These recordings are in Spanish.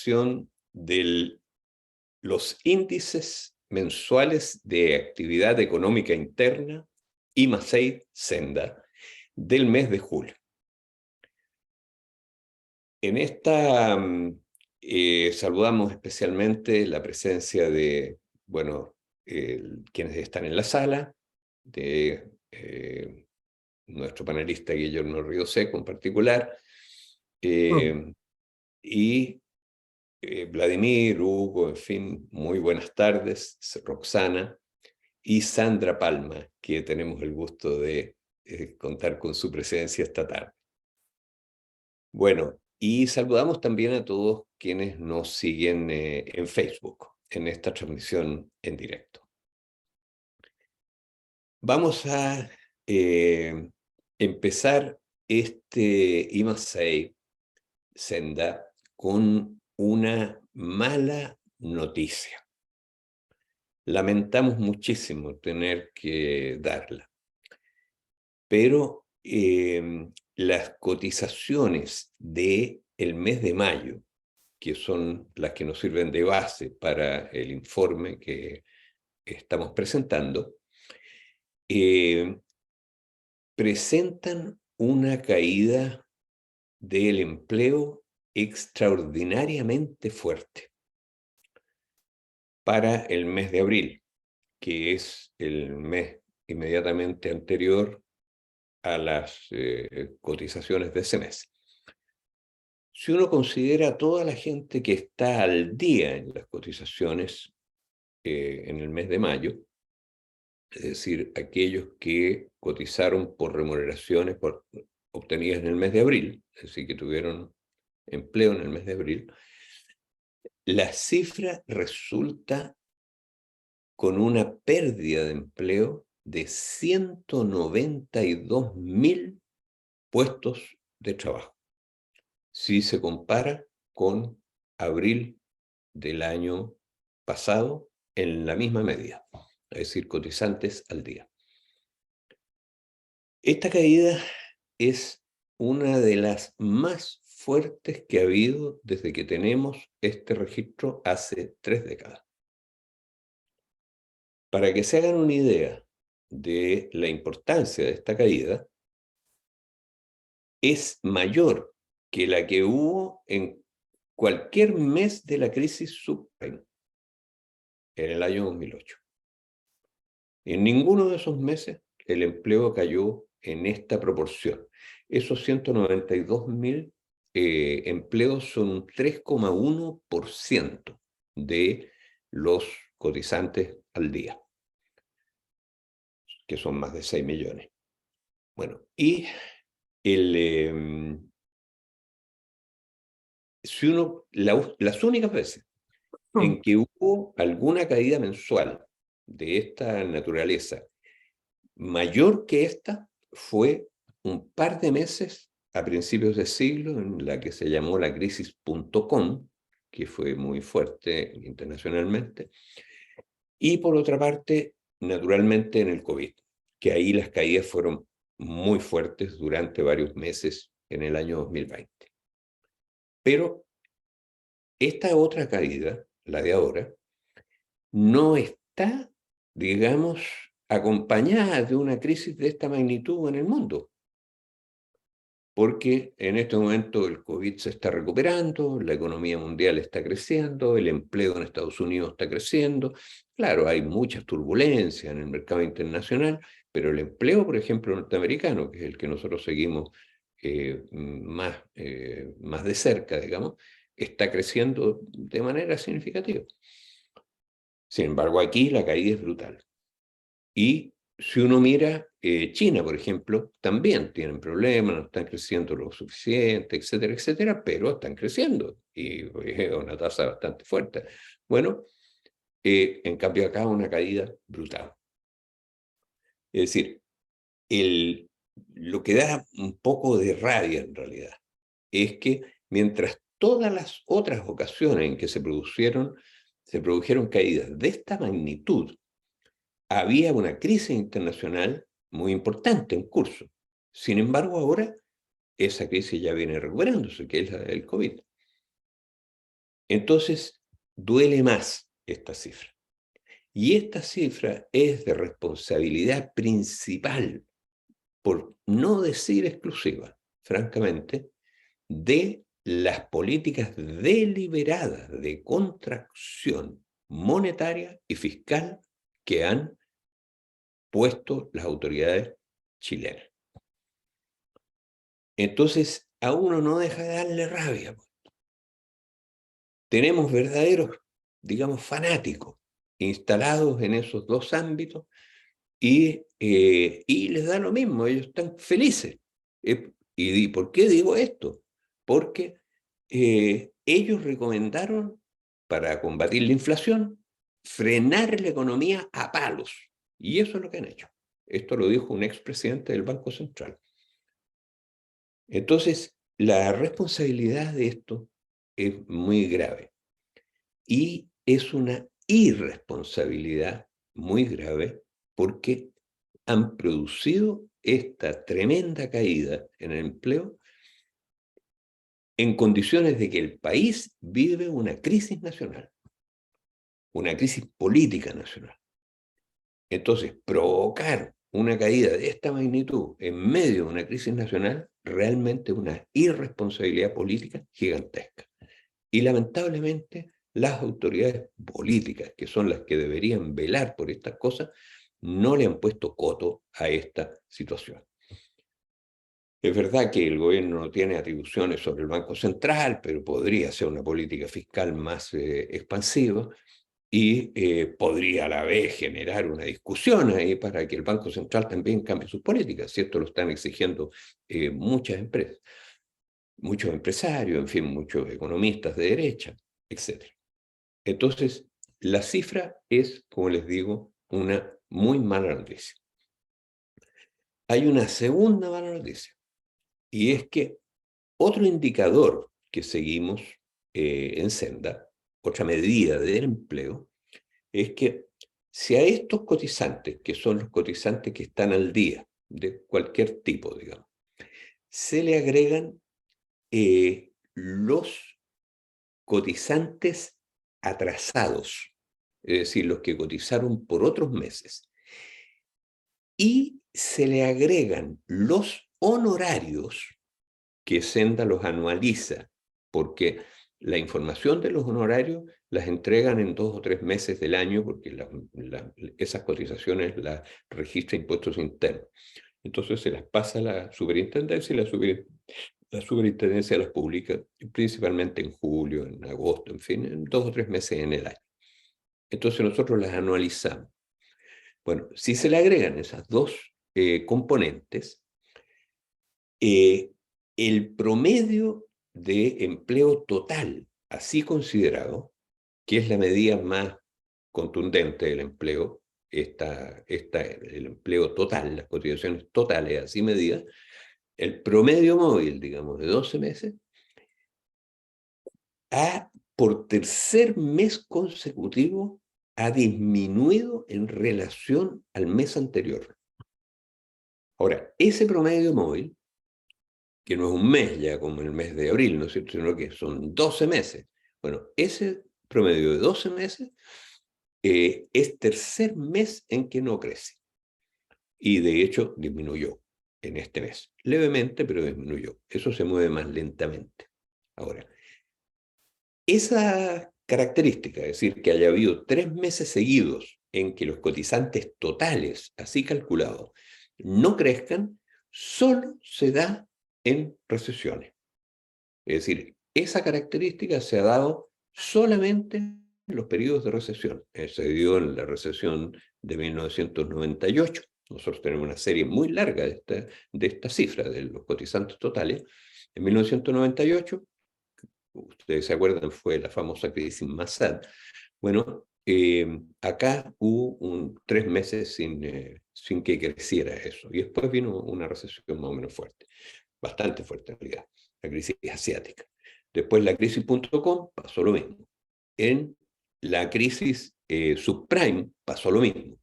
publicación de los índices mensuales de actividad económica interna, IMACEI Senda, del mes de julio. En esta saludamos especialmente la presencia de, bueno, quienes están en la sala, de nuestro panelista Guillermo Río Seco en particular, y Vladimir, Hugo, en fin, muy buenas tardes, Roxana y Sandra Palma, que tenemos el gusto de contar con su presencia esta tarde. Bueno, y saludamos también a todos quienes nos siguen en Facebook, en esta transmisión en directo. Vamos a empezar este IMACEI Senda con una mala noticia. Lamentamos muchísimo tener que darla, pero las cotizaciones del mes de mayo, que son las que nos sirven de base para el informe que estamos presentando, presentan una caída del empleo extraordinariamente fuerte para el mes de abril, que es el mes inmediatamente anterior a las cotizaciones de ese mes. Si uno considera a toda la gente que está al día en las cotizaciones en el mes de mayo, es decir, aquellos que cotizaron por remuneraciones obtenidas en el mes de abril, es decir, que tuvieron empleo en el mes de abril, la cifra resulta con una pérdida de empleo de 192.000 puestos de trabajo, si se compara con abril del año pasado en la misma medida, es decir, cotizantes al día. Esta caída es una de las más fuertes que ha habido desde que tenemos este registro hace 3 décadas. Para que se hagan una idea de la importancia de esta caída, es mayor que la que hubo en cualquier mes de la crisis subprime en el año 2008. En ninguno de esos meses el empleo cayó en esta proporción. Esos 192.000 empleos son un 3,1% de los cotizantes al día, que son más de 6 millones. Bueno, y si uno, las únicas veces en que hubo alguna caída mensual de esta naturaleza mayor que esta fue un par de meses a principios de siglo en la que se llamó la crisis.com, que fue muy fuerte internacionalmente, y por otra parte, naturalmente en el COVID, que ahí las caídas fueron muy fuertes durante varios meses en el año 2020. Pero esta otra caída, la de ahora, no está, digamos, acompañada de una crisis de esta magnitud en el mundo. Porque en este momento el COVID se está recuperando, la economía mundial está creciendo, el empleo en Estados Unidos está creciendo. Claro, hay muchas turbulencias en el mercado internacional, pero el empleo, por ejemplo, norteamericano, que es el que nosotros seguimos más de cerca, digamos, está creciendo de manera significativa. Sin embargo, aquí la caída es brutal. Y si uno mira, China, por ejemplo, también tienen problemas, no están creciendo lo suficiente, etcétera, etcétera, pero están creciendo y es una tasa bastante fuerte. Bueno, en cambio acá una caída brutal. Es decir, lo que da un poco de rabia en realidad es que mientras todas las otras ocasiones en que se produjeron caídas de esta magnitud, había una crisis internacional muy importante en curso. Sin embargo, ahora esa crisis ya viene recuperándose, que es la del COVID. Entonces, duele más esta cifra. Y esta cifra es de responsabilidad principal, por no decir exclusiva, francamente, de las políticas deliberadas de contracción monetaria y fiscal que han puesto las autoridades chilenas. Entonces, a uno no deja de darle rabia. Tenemos verdaderos, digamos, fanáticos instalados en esos dos ámbitos y les da lo mismo, ellos están felices. ¿Y por qué digo esto? Porque ellos recomendaron, para combatir la inflación, frenar la economía a palos. Y eso es lo que han hecho. Esto lo dijo un expresidente del Banco Central. Entonces, la responsabilidad de esto es muy grave. Y es una irresponsabilidad muy grave porque han producido esta tremenda caída en el empleo en condiciones de que el país vive una crisis nacional, una crisis política nacional. Entonces, provocar una caída de esta magnitud en medio de una crisis nacional realmente es una irresponsabilidad política gigantesca. Y lamentablemente las autoridades políticas, que son las que deberían velar por estas cosas, no le han puesto coto a esta situación. Es verdad que el gobierno no tiene atribuciones sobre el Banco Central, pero podría ser una política fiscal más expansiva y podría a la vez generar una discusión ahí para que el Banco Central también cambie sus políticas, si esto lo están exigiendo muchas empresas, muchos empresarios, en fin, muchos economistas de derecha, etc. Entonces, la cifra es, como les digo, una muy mala noticia. Hay una segunda mala noticia, y es que otro indicador que seguimos en Senda, otra medida del empleo, es que si a estos cotizantes, que son los cotizantes que están al día, de cualquier tipo, digamos, se le agregan los cotizantes atrasados, es decir, los que cotizaron por otros meses, y se le agregan los honorarios que Senda los anualiza, porque la información de los honorarios las entregan en 2 o 3 meses del año, porque esas cotizaciones las registra Impuestos Internos. Entonces se las pasa a la superintendencia y la superintendencia las publica principalmente en julio, en agosto, en fin, en 2 o 3 meses en el año. Entonces nosotros las anualizamos. Bueno, si se le agregan esas dos componentes, el promedio de empleo total, así considerado, que es la medida más contundente del empleo, el empleo total, las cotizaciones totales así medidas, el promedio móvil, digamos, de 12 meses, por tercer mes consecutivo, ha disminuido en relación al mes anterior. Ahora, ese promedio móvil, que no es un mes ya como en el mes de abril, ¿no es cierto?, sino que son 12 meses. Bueno, ese promedio de 12 meses es tercer mes en que no crece. Y de hecho disminuyó en este mes. Levemente, pero disminuyó. Eso se mueve más lentamente. Ahora, esa característica, es decir, que haya habido 3 meses seguidos en que los cotizantes totales, así calculados, no crezcan, solo se da en recesiones. Es decir, esa característica se ha dado solamente en los periodos de recesión. Se dio en la recesión de 1998. Nosotros tenemos una serie muy larga de esta cifra, de los cotizantes totales. En 1998, ustedes se acuerdan, fue la famosa crisis Massad. Bueno, acá hubo 3 meses sin que creciera eso. Y después vino una recesión más o menos fuerte, bastante fuerte en realidad, la crisis asiática. Después la crisis.com pasó lo mismo. En la crisis subprime pasó lo mismo.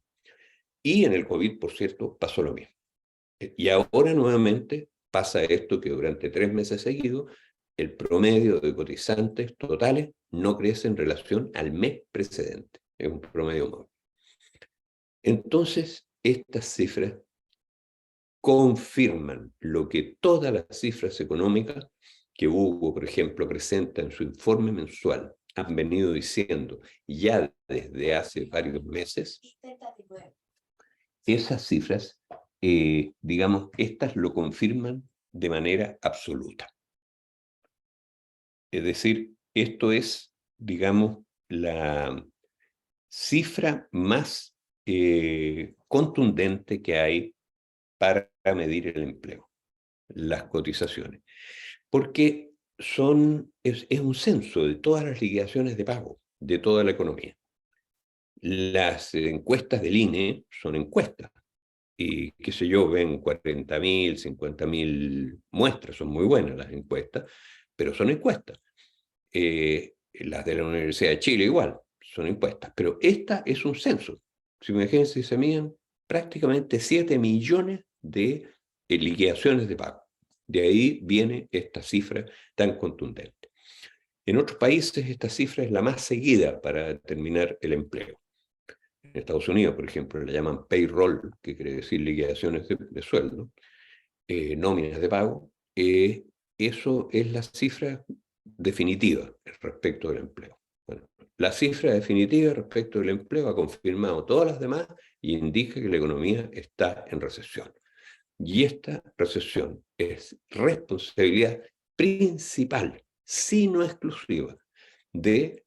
Y en el COVID, por cierto, pasó lo mismo. Y ahora nuevamente pasa esto, que durante 3 meses seguidos el promedio de cotizantes totales no crece en relación al mes precedente. Es un promedio móvil. Entonces, estas cifras confirman lo que todas las cifras económicas que Hugo, por ejemplo, presenta en su informe mensual han venido diciendo ya desde hace varios meses. Esas cifras, digamos, estas lo confirman de manera absoluta. Es decir, esto es, digamos, la cifra más contundente que hay para medir el empleo, las cotizaciones. Porque es un censo de todas las liquidaciones de pago de toda la economía. Las encuestas del INE son encuestas. Y qué sé yo, ven 40.000, 50.000 muestras, son muy buenas las encuestas, pero son encuestas. Las de la Universidad de Chile igual, son encuestas, pero esta es un censo. Si imagínense, se miden prácticamente 7 millones de liquidaciones de pago. De ahí viene esta cifra tan contundente. En otros países esta cifra es la más seguida para determinar el empleo. En Estados Unidos, por ejemplo, le llaman payroll, que quiere decir liquidaciones de sueldo, nóminas de pago. Eso es la cifra definitiva respecto del empleo. Bueno, la cifra definitiva respecto del empleo ha confirmado todas las demás y indica que la economía está en recesión. Y esta recesión es responsabilidad principal, si no exclusiva, de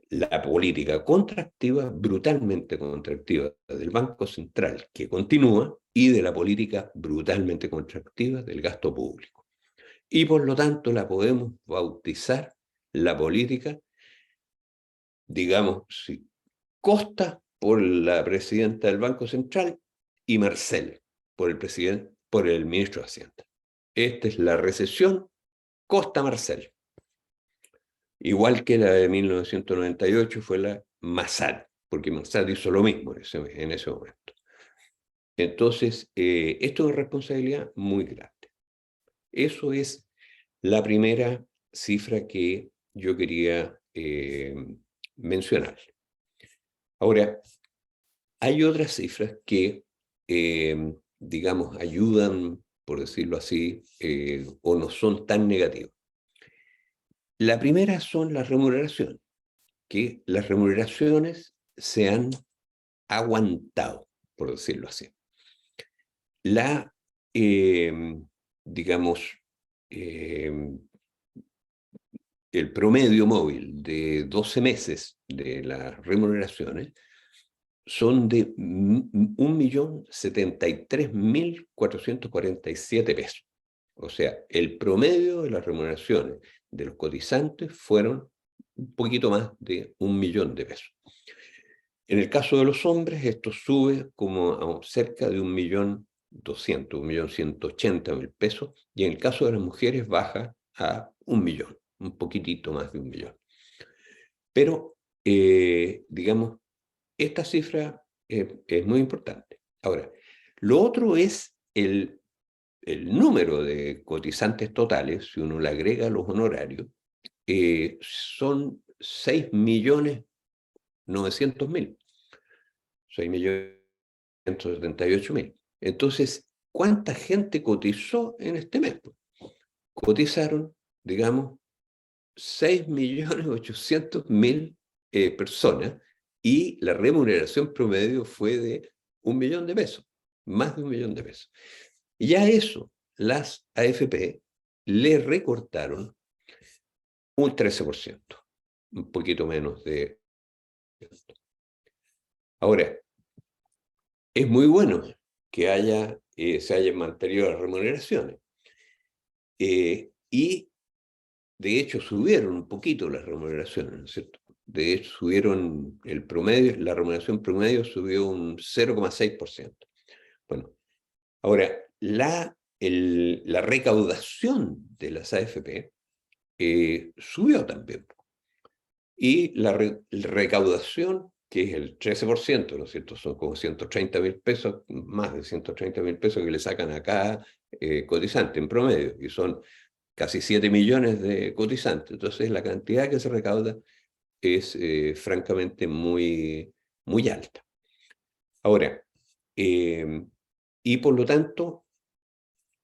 la política contractiva, brutalmente contractiva del Banco Central, que continúa, y de la política brutalmente contractiva del gasto público. Y por lo tanto la podemos bautizar la política, digamos, sí, Costa por la presidenta del Banco Central y Marcel por el ministro de Hacienda. Esta es la recesión Costa-Marcel. Igual que la de 1998 fue la Massad, porque Massad hizo lo mismo en ese momento. Entonces, esto es una responsabilidad muy grande. Eso es la primera cifra que yo quería mencionar. Ahora, hay otras cifras que, digamos, ayudan, por decirlo así, o no son tan negativas. La primera son las remuneraciones, que las remuneraciones se han aguantado, por decirlo así. Digamos, el promedio móvil de 12 meses de las remuneraciones son de 1.073.447 pesos. O sea, el promedio de las remuneraciones de los cotizantes fueron un poquito más de 1.000.000 de pesos. En el caso de los hombres, esto sube como a cerca de 1.200.000, 1.180.000 pesos, y en el caso de las mujeres baja a 1.000.000, un poquitito más de 1.000.000. Pero, digamos, esta cifra es muy importante. Ahora, lo otro es el número de cotizantes totales, si uno le agrega los honorarios, son 6.900.000. 6.178.000. Entonces, ¿cuánta gente cotizó en este mes? Cotizaron, digamos, 6.800.000 personas, y la remuneración promedio fue de 1.000.000 de pesos, más de 1.000.000 de pesos. Y a eso las AFP le recortaron un 13%, un poquito menos de esto. Ahora, es muy bueno que se hayan mantenido las remuneraciones. Y de hecho subieron un poquito las remuneraciones, ¿no es cierto? De hecho subieron el promedio, la remuneración promedio subió un 0,6%. Bueno, ahora, la recaudación de las AFP subió también. Y la recaudación, que es el 13%, ¿no es cierto? Son como 130.000 pesos, más de 130.000 pesos que le sacan a cada cotizante en promedio, y son casi 7 millones de cotizantes. Entonces, la cantidad que se recauda es francamente muy, muy alta. Ahora, y por lo tanto,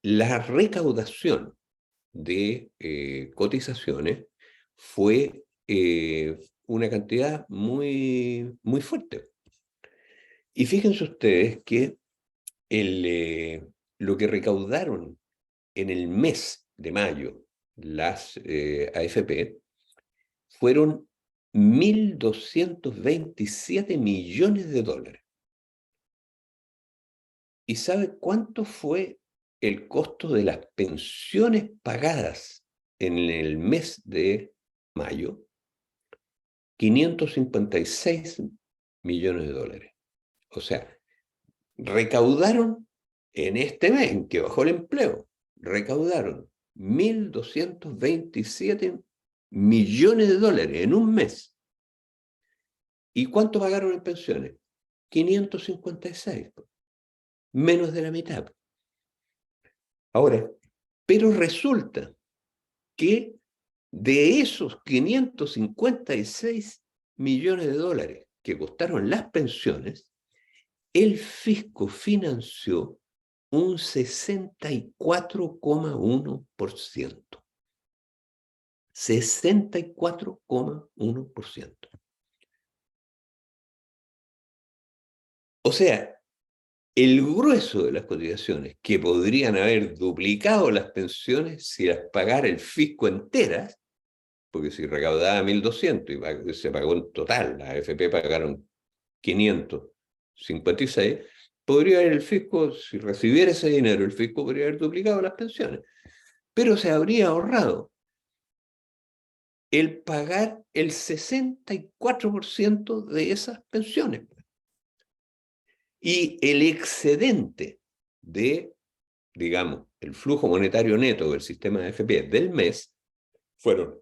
la recaudación de cotizaciones fue una cantidad muy, muy fuerte. Y fíjense ustedes que lo que recaudaron en el mes de mayo las AFP fueron 1.227 millones de dólares. ¿Y sabe cuánto fue el costo de las pensiones pagadas en el mes de mayo? 556 millones de dólares. O sea, recaudaron en este mes en que bajó el empleo, recaudaron 1.227 millones de dólares en un mes. ¿Y cuánto pagaron en pensiones? 556, menos de la mitad. Ahora, pero resulta que de esos 556 millones de dólares que costaron las pensiones, el fisco financió un 64,1%. 64,1%. O sea, el grueso de las cotizaciones que podrían haber duplicado las pensiones si las pagara el fisco enteras, porque si recaudaba 1.200 y se pagó en total, las AFP pagaron 556, podría haber el fisco, si recibiera ese dinero, el fisco podría haber duplicado las pensiones, pero se habría ahorrado el pagar el 64% de esas pensiones. Y el excedente de, digamos, el flujo monetario neto del sistema de AFP del mes fueron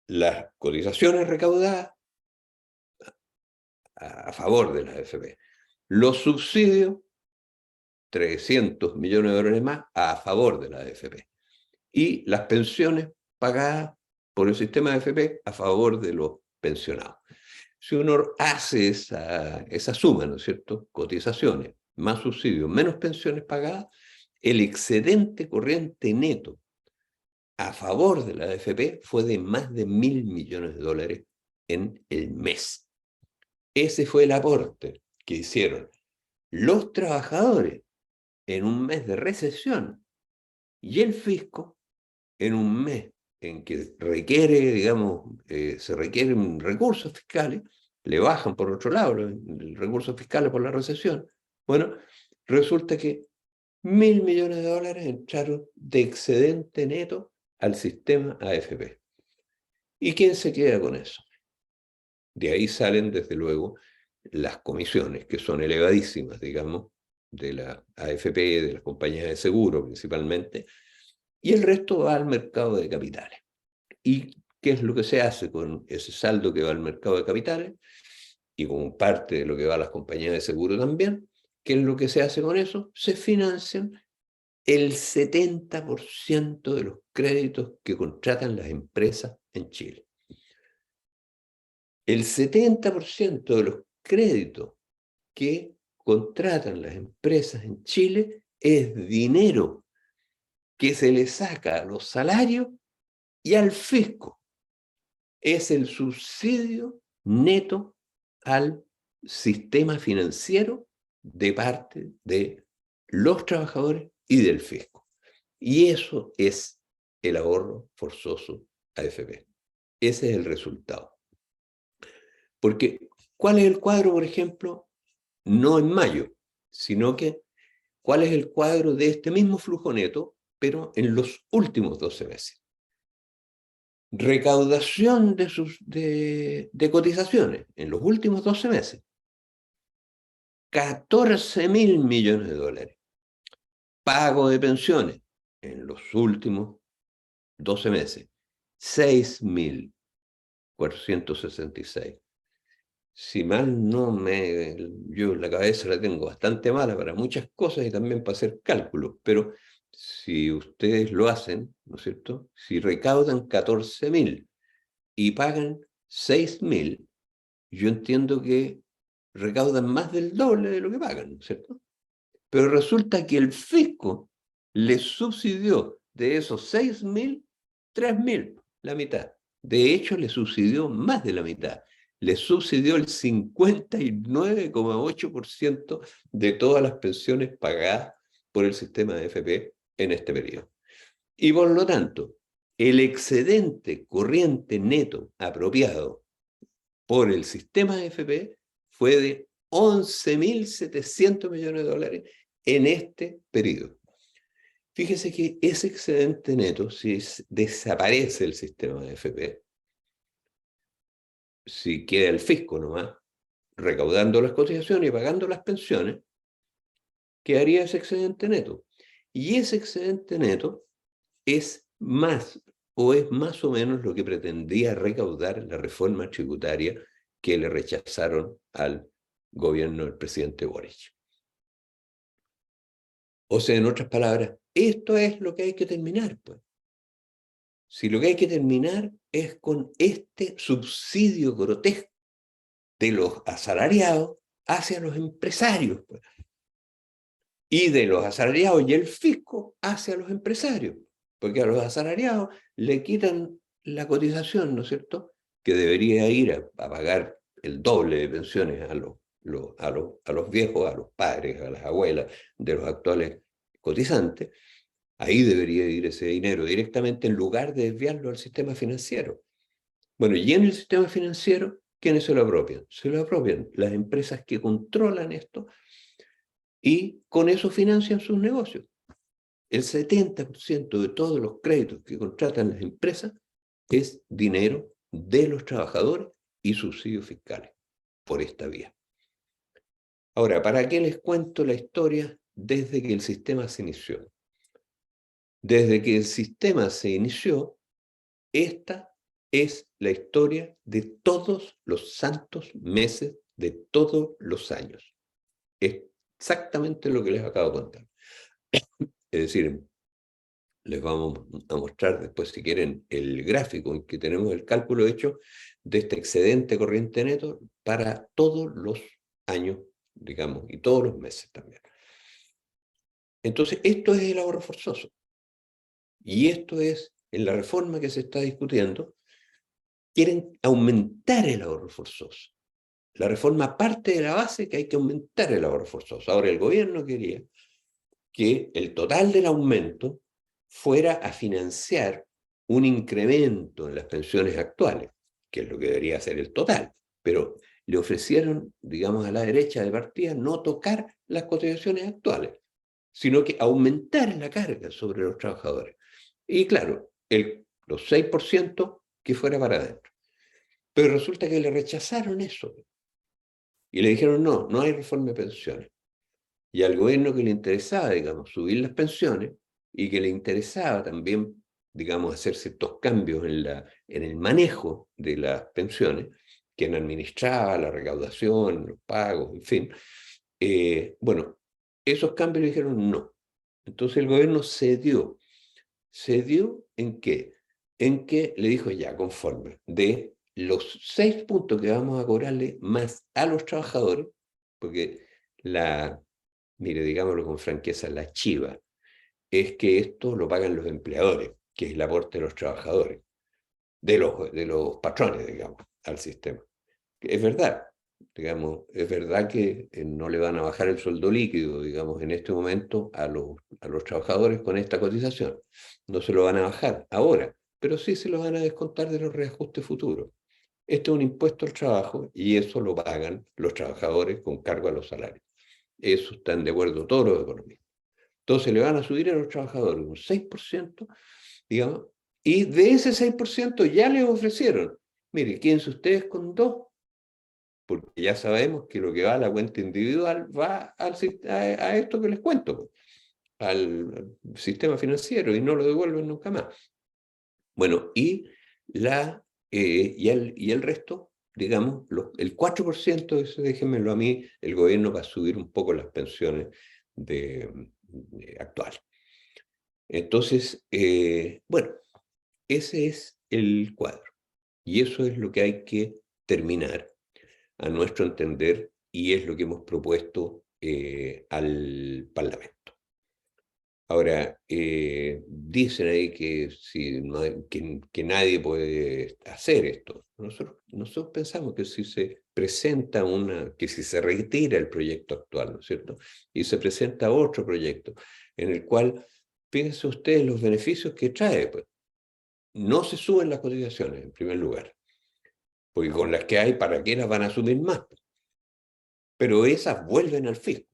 las cotizaciones recaudadas a favor de la AFP, los subsidios, 300 millones de dólares más a favor de la AFP, y las pensiones pagadas por el sistema de AFP a favor de los pensionados. Si uno hace esa suma, ¿no es cierto? Cotizaciones, más subsidios, menos pensiones pagadas, el excedente corriente neto a favor de la AFP fue de más de 1.000 millones de dólares en el mes. Ese fue el aporte que hicieron los trabajadores en un mes de recesión y el fisco en un mes en que requiere, digamos, se requieren recursos fiscales, le bajan por otro lado los recursos fiscales por la recesión. Bueno, resulta que 1.000 millones de dólares entraron de excedente neto al sistema AFP. ¿Y quién se queda con eso? De ahí salen, desde luego, las comisiones, que son elevadísimas, digamos, de la AFP, de las compañías de seguro principalmente, y el resto va al mercado de capitales. ¿Y qué es lo que se hace con ese saldo que va al mercado de capitales? Y como parte de lo que va a las compañías de seguro también, ¿qué es lo que se hace con eso? Se financian el 70% de los créditos que contratan las empresas en Chile. El 70% de los créditos que contratan las empresas en Chile es dinero que se le saca a los salarios y al fisco. Es el subsidio neto al sistema financiero de parte de los trabajadores y del fisco. Y eso es el ahorro forzoso AFP. Ese es el resultado. Porque, ¿cuál es el cuadro, por ejemplo? No en mayo, sino que, ¿cuál es el cuadro de este mismo flujo neto, pero en los últimos 12 meses? Recaudación de cotizaciones en los últimos 12 meses. 14.000 millones de dólares. Pago de pensiones en los últimos 12 meses. 6.466. Si mal no me... Yo la cabeza la tengo bastante mala para muchas cosas y también para hacer cálculos, pero si ustedes lo hacen, ¿no es cierto? Si recaudan 14.000 y pagan 6.000, yo entiendo que recaudan más del doble de lo que pagan, ¿cierto? Pero resulta que el fisco les subsidió de esos 6.000, 3.000, la mitad. De hecho, les subsidió más de la mitad. Les subsidió el 59,8% de todas las pensiones pagadas por el sistema de AFP en este periodo. Y por lo tanto, el excedente corriente neto apropiado por el sistema de AFP fue de 11.700 millones de dólares en este periodo. Fíjese que ese excedente neto, si desaparece el sistema de AFP, si queda el fisco nomás, recaudando las cotizaciones y pagando las pensiones, quedaría ese excedente neto. Y ese excedente neto es más o menos lo que pretendía recaudar la reforma tributaria que le rechazaron al gobierno del presidente Boric. O sea, en otras palabras, esto es lo que hay que terminar, pues. Si lo que hay que terminar es con este subsidio grotesco de los asalariados hacia los empresarios, pues, y de los asalariados y el fisco hacia los empresarios, porque a los asalariados le quitan la cotización, ¿no es cierto?, que debería ir a pagar el doble de pensiones a los viejos, a los padres, a las abuelas de los actuales cotizantes. Ahí debería ir ese dinero directamente en lugar de desviarlo al sistema financiero. Bueno, y en el sistema financiero, ¿quiénes se lo apropian? Se lo apropian las empresas que controlan esto y con eso financian sus negocios. El 70% de todos los créditos que contratan las empresas es dinero de los trabajadores y subsidios fiscales por esta vía. Ahora, ¿para qué les cuento la historia desde que el sistema se inició? Desde que el sistema se inició, esta es la historia de todos los santos meses de todos los años. Es exactamente lo que les acabo de contar. Es decir, les vamos a mostrar después, si quieren, el gráfico en que tenemos el cálculo hecho de este excedente corriente neto para todos los años, digamos, y todos los meses también. Entonces, esto es el ahorro forzoso. Y esto es, en la reforma que se está discutiendo, quieren aumentar el ahorro forzoso. La reforma parte de la base que hay que aumentar el ahorro forzoso. Ahora, el gobierno quería que el total del aumento fuera a financiar un incremento en las pensiones actuales, que es lo que debería ser el total. Pero le ofrecieron, digamos, a la derecha de partida no tocar las cotizaciones actuales, sino que aumentar la carga sobre los trabajadores. Y claro, los 6% que fuera para adentro. Pero resulta que le rechazaron eso. Y le dijeron, no, no hay reforma de pensiones. Y al gobierno que le interesaba, digamos, subir las pensiones y que le interesaba también, digamos, hacer ciertos cambios en el manejo de las pensiones, quien administraba la recaudación, los pagos, en fin. Bueno, esos cambios le dijeron no. Entonces el gobierno cedió. ¿Cedió en qué? En que le dijo ya, conforme, de los 6 puntos que vamos a cobrarle más a los trabajadores, porque mire, digámoslo con franqueza, la chiva es que esto lo pagan los empleadores, que es el aporte de los trabajadores, de los patrones, digamos, al sistema. Es verdad, digamos, es verdad que no le van a bajar el sueldo líquido, digamos, en este momento a los trabajadores con esta cotización. No se lo van a bajar ahora, pero sí se lo van a descontar de los reajustes futuros. Este es un impuesto al trabajo y eso lo pagan los trabajadores con cargo a los salarios. Eso están de acuerdo todos los economistas. Entonces le van a subir a los trabajadores un 6%, digamos, y de ese 6% ya les ofrecieron, mire, quédense ustedes con 2, porque ya sabemos que lo que va a la cuenta individual va a esto que les cuento, pues, al sistema financiero y no lo devuelven nunca más. Bueno, y el resto, digamos, el 4%, eso déjenmelo a mí, el gobierno va a subir un poco las pensiones actuales. Entonces, bueno, ese es el cuadro. Y eso es lo que hay que terminar, a nuestro entender, y es lo que hemos propuesto al Parlamento. Ahora, dicen ahí que, si no que nadie puede hacer esto. Nosotros pensamos que si se presenta que si se retira el proyecto actual, ¿no es cierto? Y se presenta otro proyecto en el cual, fíjense ustedes los beneficios que trae, pues. No se suben las cotizaciones, en primer lugar, porque con las que hay, ¿para qué las van a subir más? Pero esas vuelven al fisco.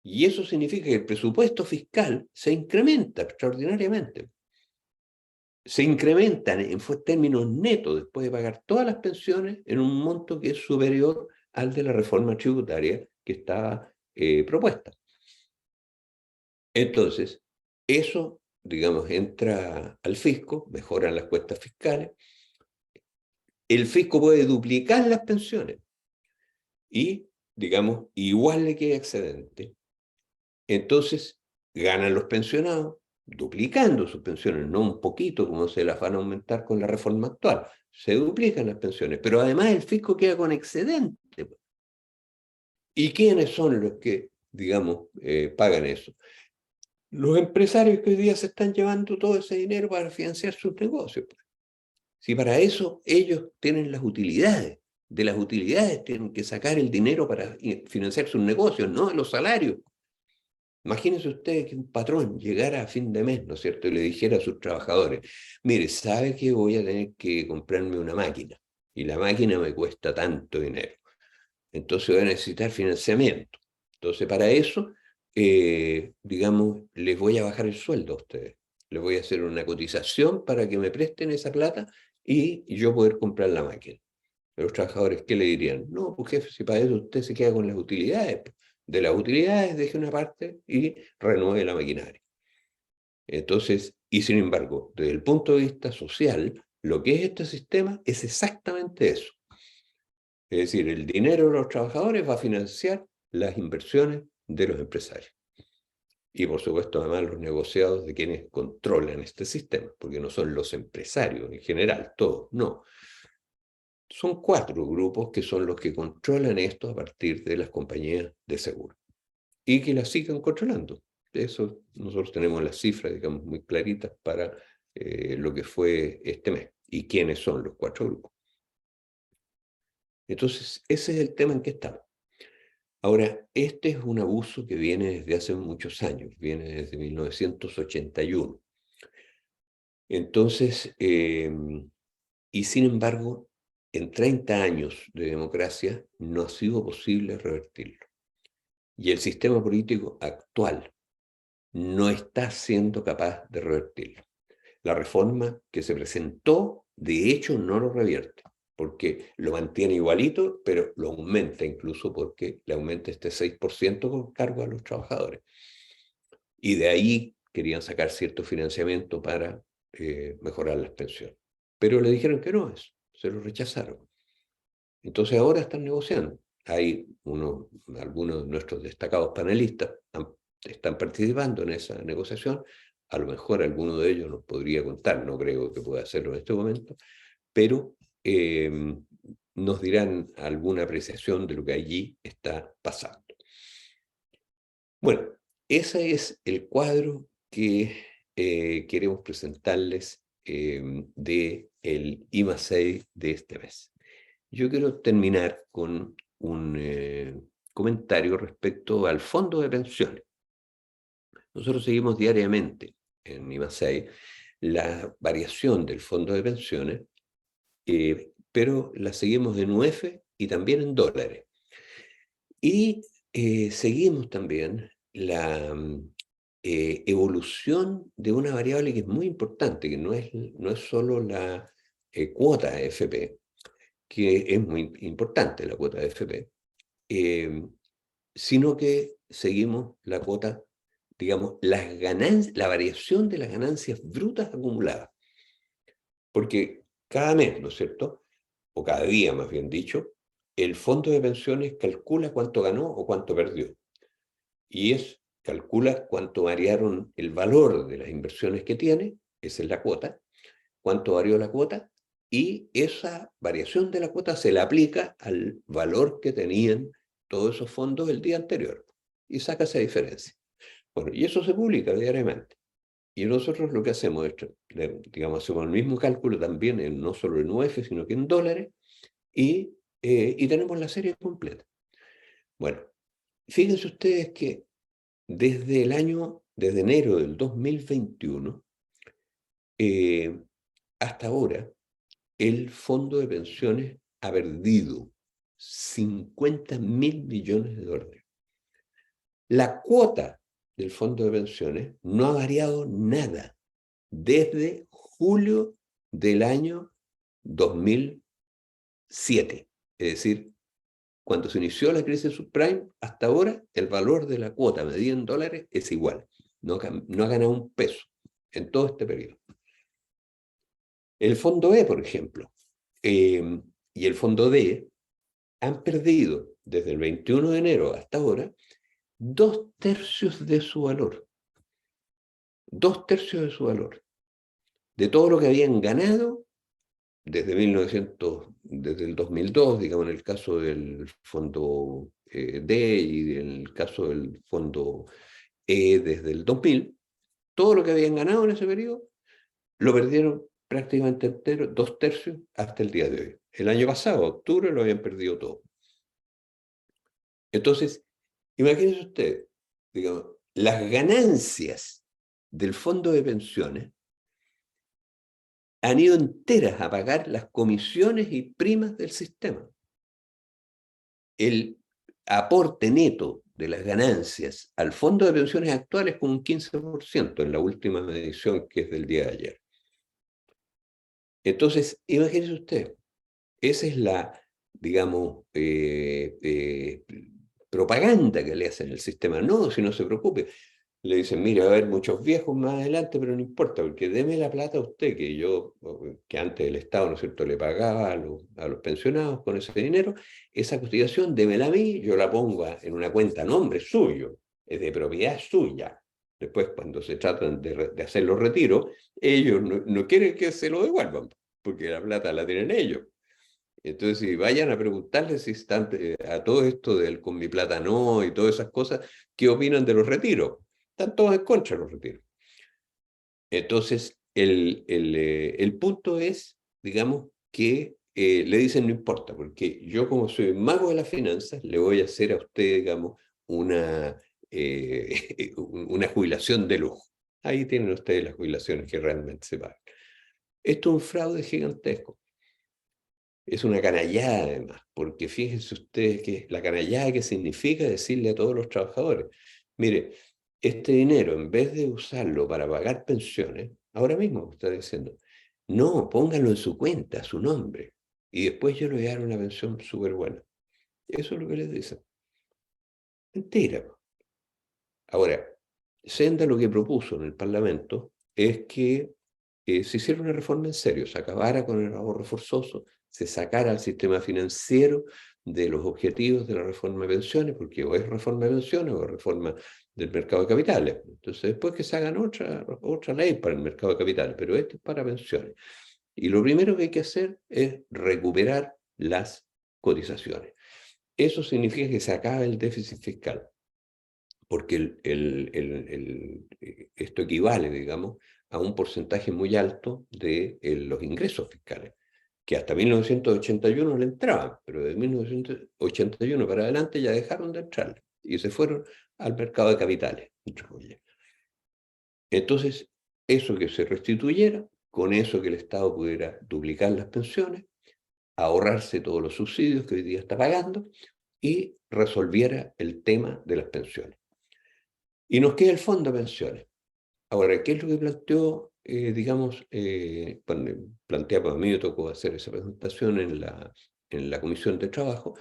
Y eso significa que el presupuesto fiscal se incrementa extraordinariamente. Se incrementan en términos netos, después de pagar todas las pensiones, en un monto que es superior al de la reforma tributaria que estaba propuesta. Entonces, eso, digamos, entra al fisco, mejoran las cuentas fiscales, el fisco puede duplicar las pensiones y, digamos, igual le queda excedente. Entonces, ganan los pensionados, duplicando sus pensiones, no un poquito como se las van a aumentar con la reforma actual. Se duplican las pensiones, pero además el fisco queda con excedente. ¿Y quiénes son los que, digamos, pagan eso? Los empresarios que hoy día se están llevando todo ese dinero para financiar sus negocios. Si para eso ellos tienen las utilidades, de las utilidades tienen que sacar el dinero para financiar sus negocios, no los salarios. Imagínense ustedes que un patrón llegara a fin de mes, ¿no es cierto?, y le dijera a sus trabajadores, mire, sabe que voy a tener que comprarme una máquina, y la máquina me cuesta tanto dinero, entonces voy a necesitar financiamiento. Entonces, para eso, digamos, les voy a bajar el sueldo a ustedes. Les voy a hacer una cotización para que me presten esa plata y yo poder comprar la máquina. Los trabajadores, ¿qué le dirían? No, pues jefe, si para eso usted se queda con las utilidades. De las utilidades deje una parte y renueve la maquinaria. Entonces, y sin embargo, desde el punto de vista social, lo que es este sistema es exactamente eso. Es decir, el dinero de los trabajadores va a financiar las inversiones de los empresarios. Y por supuesto, además, los negociados de quienes controlan este sistema, porque no son los empresarios en general, todos, no. Son 4 grupos que son los que controlan esto a partir de las compañías de seguro y que las sigan controlando. Eso nosotros tenemos las cifras, digamos, muy claritas para lo que fue este mes y quiénes son los 4 grupos. Entonces, ese es el tema en que estamos. Ahora, este es un abuso que viene desde hace muchos años, viene desde 1981. Entonces, y sin embargo, en 30 años de democracia no ha sido posible revertirlo. Y el sistema político actual no está siendo capaz de revertirlo. La reforma que se presentó, de hecho, no lo revierte, porque lo mantiene igualito, pero lo aumenta incluso porque le aumenta este 6% con cargo a los trabajadores. Y de ahí querían sacar cierto financiamiento para mejorar las pensiones. Pero le dijeron que no, se lo rechazaron. Entonces ahora están negociando. Hay algunos de nuestros destacados panelistas están participando en esa negociación. A lo mejor alguno de ellos nos podría contar, no creo que pueda hacerlo en este momento, pero nos dirán alguna apreciación de lo que allí está pasando. Bueno, ese es el cuadro que queremos presentarles del I+6 de este mes. Yo quiero terminar con un comentario respecto al fondo de pensiones. Nosotros seguimos diariamente en I+6 la variación del fondo de pensiones, pero la seguimos en UF y también en dólares. Y seguimos también la evolución de una variable que es muy importante, que no es solo la cuota AFP, que es muy importante la cuota de AFP, sino que seguimos la cuota, digamos, la variación de las ganancias brutas acumuladas. Porque cada mes, ¿no es cierto? O cada día, más bien dicho, el fondo de pensiones calcula cuánto ganó o cuánto perdió. Y calcula cuánto variaron el valor de las inversiones que tiene, esa es la cuota, cuánto varió la cuota, y esa variación de la cuota se le aplica al valor que tenían todos esos fondos el día anterior y saca esa diferencia. Bueno, y eso se publica diariamente. Y nosotros lo que hacemos es, digamos, hacemos el mismo cálculo también, no solo en UF, sino que en dólares, y tenemos la serie completa. Bueno, fíjense ustedes que desde enero del 2021 hasta ahora, el fondo de pensiones ha perdido 50.000 millones de dólares. La cuota del fondo de pensiones no ha variado nada desde julio del año 2007. Es decir, cuando se inició la crisis subprime, hasta ahora el valor de la cuota medida en dólares es igual. No ha ganado un peso en todo este periodo. El fondo E, por ejemplo, y el fondo D han perdido desde el 21 de enero hasta ahora 2/3 de su valor. 2/3 de su valor. De todo lo que habían ganado desde desde el 2002, digamos, en el caso del fondo D y en el caso del fondo E desde el 2000, todo lo que habían ganado en ese periodo lo perdieron prácticamente entero, 2/3 hasta el día de hoy. El año pasado, octubre, lo habían perdido todo. Entonces, imagínense usted, digamos, las ganancias del fondo de pensiones han ido enteras a pagar las comisiones y primas del sistema. El aporte neto de las ganancias al fondo de pensiones actual es con un 15% en la última medición, que es del día de ayer. Entonces, imagínese usted, esa es la, digamos, propaganda que le hacen al sistema. No, si no se preocupe. Le dicen, mire, va a haber muchos viejos más adelante, pero no importa, porque deme la plata a usted, que antes el Estado, ¿no es cierto?, le pagaba a los pensionados con ese dinero, esa cotización, démela a mí, yo la pongo en una cuenta a nombre suyo, es de propiedad suya. Después, cuando se tratan de hacer los retiros, ellos no quieren que se lo devuelvan, porque la plata la tienen ellos. Entonces, si vayan a preguntarles si están a todo esto del con mi plata no y todas esas cosas, ¿qué opinan de los retiros? Están todos en contra de los retiros. Entonces, el punto es, digamos, que le dicen no importa, porque yo como soy mago de las finanzas, le voy a hacer a usted, digamos, una jubilación de lujo. Ahí tienen ustedes las jubilaciones que realmente se pagan. Esto es un fraude gigantesco. Es una canallada además, porque fíjense ustedes que la canallada que significa decirle a todos los trabajadores, mire, este dinero en vez de usarlo para pagar pensiones, ahora mismo está diciendo, no, pónganlo en su cuenta, a su nombre, y después yo le voy a dar una pensión súper buena. Eso es lo que les dicen. Mentira. Ahora, Senda lo que propuso en el Parlamento es que se hiciera una reforma en serio, se acabara con el ahorro forzoso, se sacara al sistema financiero de los objetivos de la reforma de pensiones, porque o es reforma de pensiones o es reforma del mercado de capitales. Entonces, después que se hagan otra ley para el mercado de capitales, pero esto es para pensiones. Y lo primero que hay que hacer es recuperar las cotizaciones. Eso significa que se acabe el déficit fiscal, porque esto equivale, digamos, a un porcentaje muy alto de los ingresos fiscales, que hasta 1981 le entraban, pero de 1981 para adelante ya dejaron de entrar y se fueron al mercado de capitales. Entonces, eso que se restituyera, con eso que el Estado pudiera duplicar las pensiones, ahorrarse todos los subsidios que hoy día está pagando y resolviera el tema de las pensiones. Y nos queda el fondo de pensiones. Ahora, ¿qué es lo que planteó, digamos, cuando planteaba, a mí me tocó hacer esa presentación en la Comisión de Trabajo?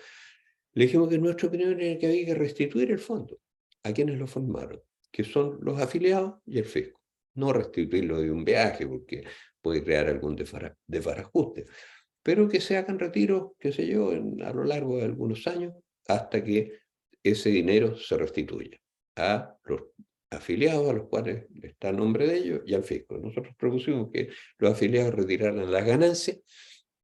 Le dijimos que en nuestra opinión era que había que restituir el fondo a quienes lo formaron, que son los afiliados y el fisco. No restituirlo de un viaje, porque puede crear algún desbarajuste, pero que se hagan retiros, qué sé yo, a lo largo de algunos años, hasta que ese dinero se restituya a los afiliados, a los cuales está el nombre de ellos, y al fisco. Nosotros propusimos que los afiliados retiraran las ganancias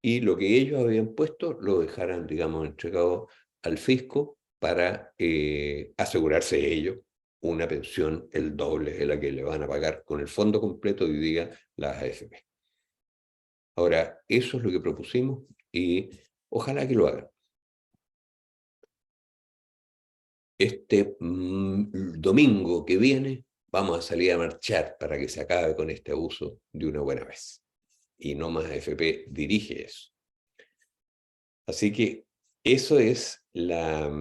y lo que ellos habían puesto lo dejaran, digamos, entregado al fisco para asegurarse ellos una pensión el doble de la que le van a pagar con el fondo completo hoy día las AFP. Ahora, eso es lo que propusimos y ojalá que lo hagan. Este domingo que viene vamos a salir a marchar para que se acabe con este abuso de una buena vez. Y no más AFP dirige eso. Así que eso es la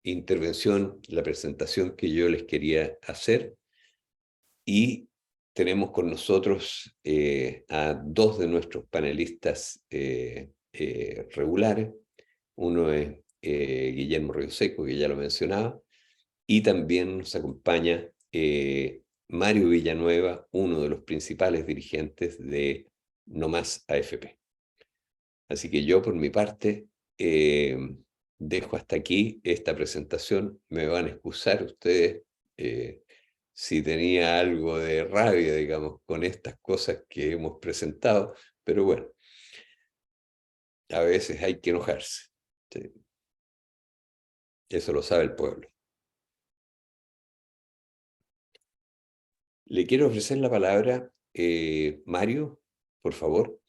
intervención, la presentación que yo les quería hacer. Y tenemos con nosotros a dos de nuestros panelistas regulares. Uno es Guillermo Rioseco, que ya lo mencionaba, y también nos acompaña Mario Villanueva, uno de los principales dirigentes de No Más AFP. Así que yo, por mi parte, dejo hasta aquí esta presentación. Me van a excusar ustedes si tenía algo de rabia, digamos, con estas cosas que hemos presentado, pero bueno, a veces hay que enojarse. ¿Sí? Eso lo sabe el pueblo. Le quiero ofrecer la palabra, Mario, por favor.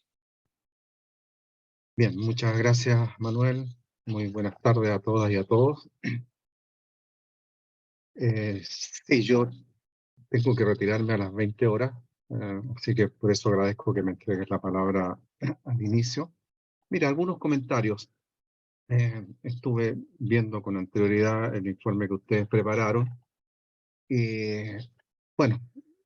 Bien, muchas gracias, Manuel. Muy buenas tardes a todas y a todos. Sí, yo tengo que retirarme a las 20 horas, así que por eso agradezco que me entregues la palabra al inicio. Mira, algunos comentarios. Estuve viendo con anterioridad el informe que ustedes prepararon y, bueno,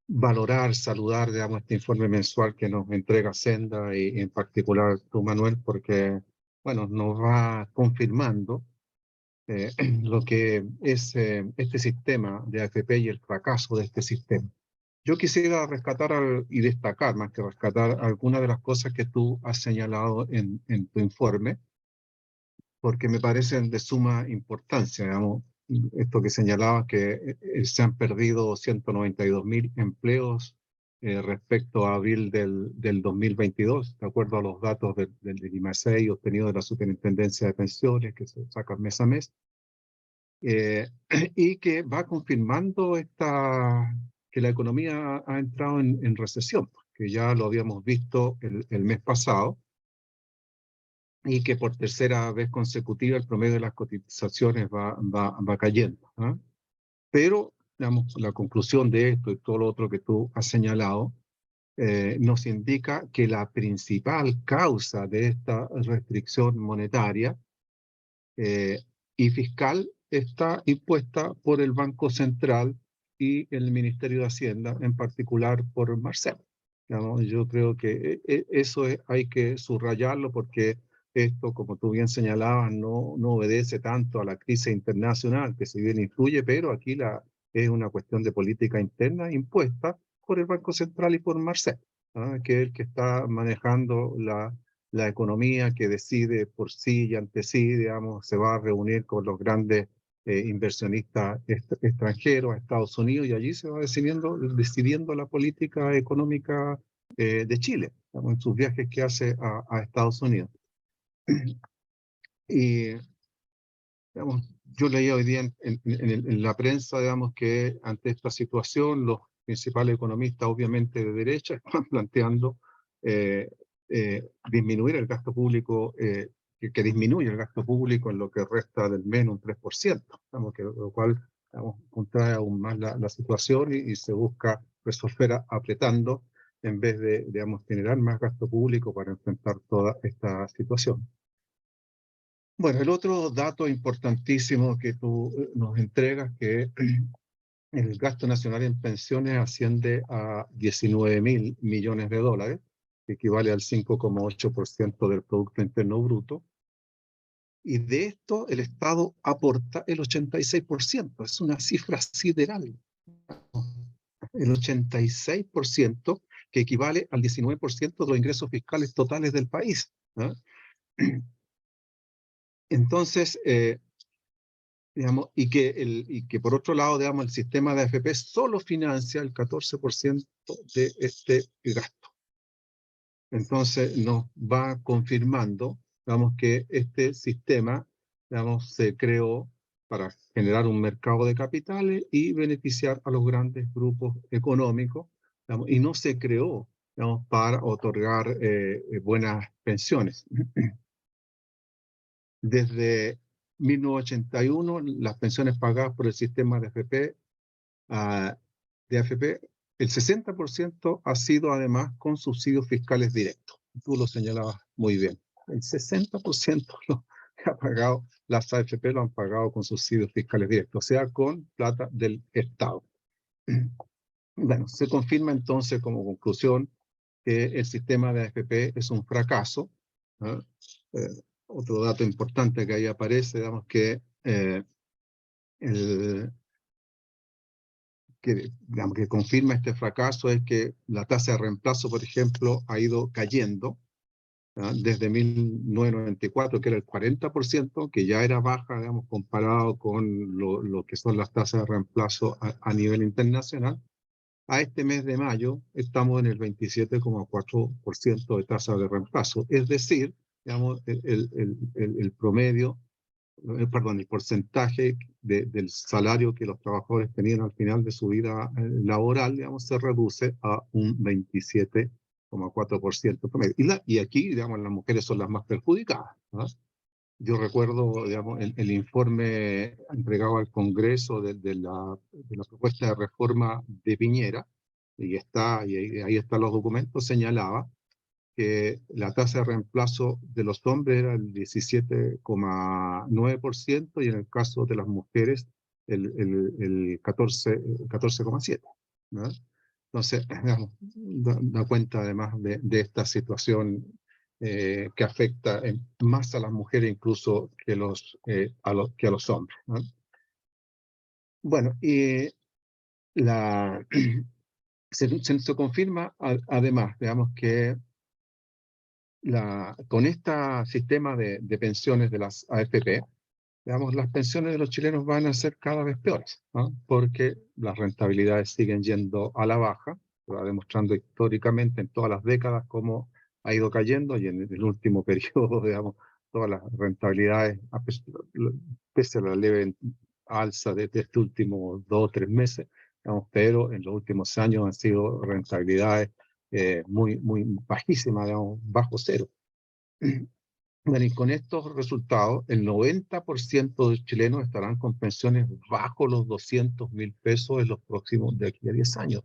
valorar, saludar, digamos, este informe mensual que nos entrega Senda y en particular tú, Manuel, porque, bueno, nos va confirmando lo que es este sistema de AFP y el fracaso de este sistema. Yo quisiera rescatar y destacar, más que rescatar, algunas de las cosas que tú has señalado en tu informe, porque me parecen de suma importancia, digamos, esto que señalaba que se han perdido 192.000 empleos respecto a abril del 2022, de acuerdo a los datos del IMASEI obtenidos de la Superintendencia de Pensiones, que se sacan mes a mes, y que va confirmando que la economía ha entrado en recesión, que ya lo habíamos visto el mes pasado, y que por tercera vez consecutiva el promedio de las cotizaciones va cayendo. ¿Ah? Pero, digamos, la conclusión de esto y todo lo otro que tú has señalado nos indica que la principal causa de esta restricción monetaria y fiscal está impuesta por el Banco Central y el Ministerio de Hacienda, en particular por Marcel. Digamos, yo creo que eso hay que subrayarlo porque esto, como tú bien señalabas, no obedece tanto a la crisis internacional, que si bien influye, pero aquí es una cuestión de política interna impuesta por el Banco Central y por Marcel, ¿ah? Que es el que está manejando la economía, que decide por sí y ante sí, digamos, se va a reunir con los grandes inversionistas extranjeros a Estados Unidos y allí se va decidiendo la política económica de Chile, digamos, en sus viajes que hace a Estados Unidos. Y, digamos, yo leía hoy día en la prensa, digamos, que ante esta situación los principales economistas, obviamente de derecha, están planteando disminuir el gasto público, que disminuye el gasto público en lo que resta del mes un 3%, digamos, lo cual, digamos, contrae aún más la situación y se busca resolver apretando en vez de, digamos, generar más gasto público para enfrentar toda esta situación. Bueno, el otro dato importantísimo que tú nos entregas, que el gasto nacional en pensiones asciende a 19.000 millones de dólares, que equivale al 5,8% del Producto Interno Bruto, y de esto el Estado aporta el 86%, es una cifra sideral. El 86%, que equivale al 19% de los ingresos fiscales totales del país. ¿No? Entonces, digamos, y que por otro lado, digamos, el sistema de AFP solo financia el 14% de este gasto. Entonces nos va confirmando, digamos, que este sistema, digamos, se creó para generar un mercado de capitales y beneficiar a los grandes grupos económicos, digamos, y no se creó, digamos, para otorgar buenas pensiones. Desde 1981, las pensiones pagadas por el sistema de AFP, de AFP, el 60% ha sido además con subsidios fiscales directos. Tú lo señalabas muy bien. El 60% lo que ha pagado las AFP lo han pagado con subsidios fiscales directos, o sea, con plata del Estado. Bueno, se confirma entonces como conclusión que el sistema de AFP es un fracaso, ¿no? Eh, Otro dato importante que ahí aparece, digamos el, digamos, que confirma este fracaso es que la tasa de reemplazo, por ejemplo, ha ido cayendo, ¿ah? Desde 1994, que era el 40%, que ya era baja, digamos, comparado con lo que son las tasas de reemplazo a nivel internacional. A este mes de mayo estamos en el 27,4% de tasa de reemplazo, es decir, digamos, el promedio, perdón, el porcentaje del salario que los trabajadores tenían al final de su vida laboral, digamos, se reduce a un 27,4% promedio. Y aquí, digamos, las mujeres son las más perjudicadas, ¿no? Yo recuerdo, digamos, el informe entregado al Congreso de la propuesta de reforma de Piñera, y ahí están los documentos, señalaba que la tasa de reemplazo de los hombres era el 17,9% y en el caso de las mujeres el 14,7%, ¿no? Entonces, digamos, da cuenta además de esta situación que afecta más a las mujeres incluso que a los hombres, ¿no? Bueno, y la, se confirma además, digamos, que con este sistema de pensiones de las AFP, digamos, las pensiones de los chilenos van a ser cada vez peores, ¿no? Porque las rentabilidades siguen yendo a la baja, se va demostrando históricamente en todas las décadas cómo ha ido cayendo, y en el último periodo, digamos, todas las rentabilidades, pese a la leve alza de estos últimos 2 o 3 meses, digamos, pero en los últimos años han sido rentabilidades muy bajísimas, digamos, bajo cero. Bueno, y con estos resultados, el 90% de chilenos estarán con pensiones bajo los 200.000 pesos en los próximos, de aquí a 10 años.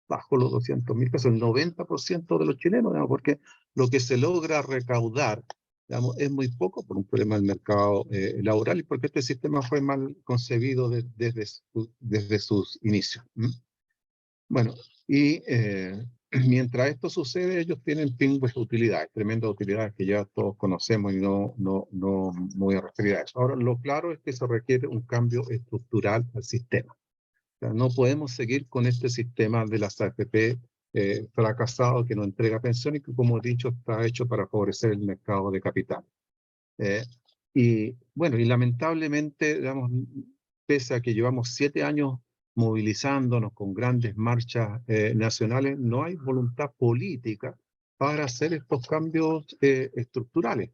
Bajo los 200.000 pesos, el 90% de los chilenos, digamos, porque lo que se logra recaudar, digamos, es muy poco por un problema del mercado laboral y porque este sistema fue mal concebido desde sus inicios. Bueno, y mientras esto sucede, ellos tienen pingües utilidades, tremendas utilidades que ya todos conocemos y no me voy a referir a eso. Ahora, lo claro es que se requiere un cambio estructural al sistema. O sea, no podemos seguir con este sistema de las AFP fracasado que no entrega pensión y que, como he dicho, está hecho para favorecer el mercado de capital. Y bueno, y lamentablemente, digamos, pese a que llevamos 7 años movilizándonos con grandes marchas nacionales, no hay voluntad política para hacer estos cambios estructurales.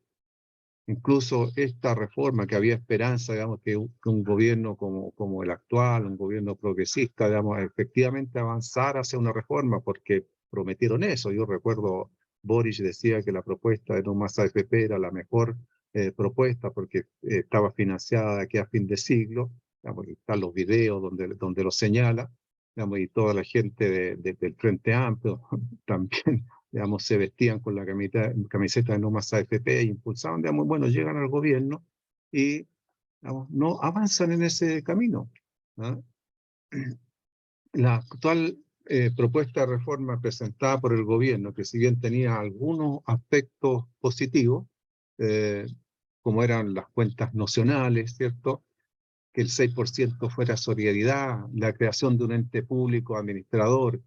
Incluso esta reforma, que había esperanza, digamos, que un gobierno como el actual, un gobierno progresista, digamos, efectivamente avanzara hacia una reforma, porque prometieron eso. Yo recuerdo, Boric decía que la propuesta de no más AFP era la mejor propuesta porque estaba financiada de aquí a fin de siglo, digamos, y están los videos donde lo señala, digamos, y toda la gente del Frente Amplio también, digamos, se vestían con la camiseta de no más AFP e impulsaban, digamos, bueno, llegan al gobierno y, digamos, no avanzan en ese camino, ¿no? La actual propuesta de reforma presentada por el gobierno, que si bien tenía algunos aspectos positivos, eh, como eran las cuentas nocionales, ¿cierto?, que el 6% fuera solidaridad, la creación de un ente público administrador,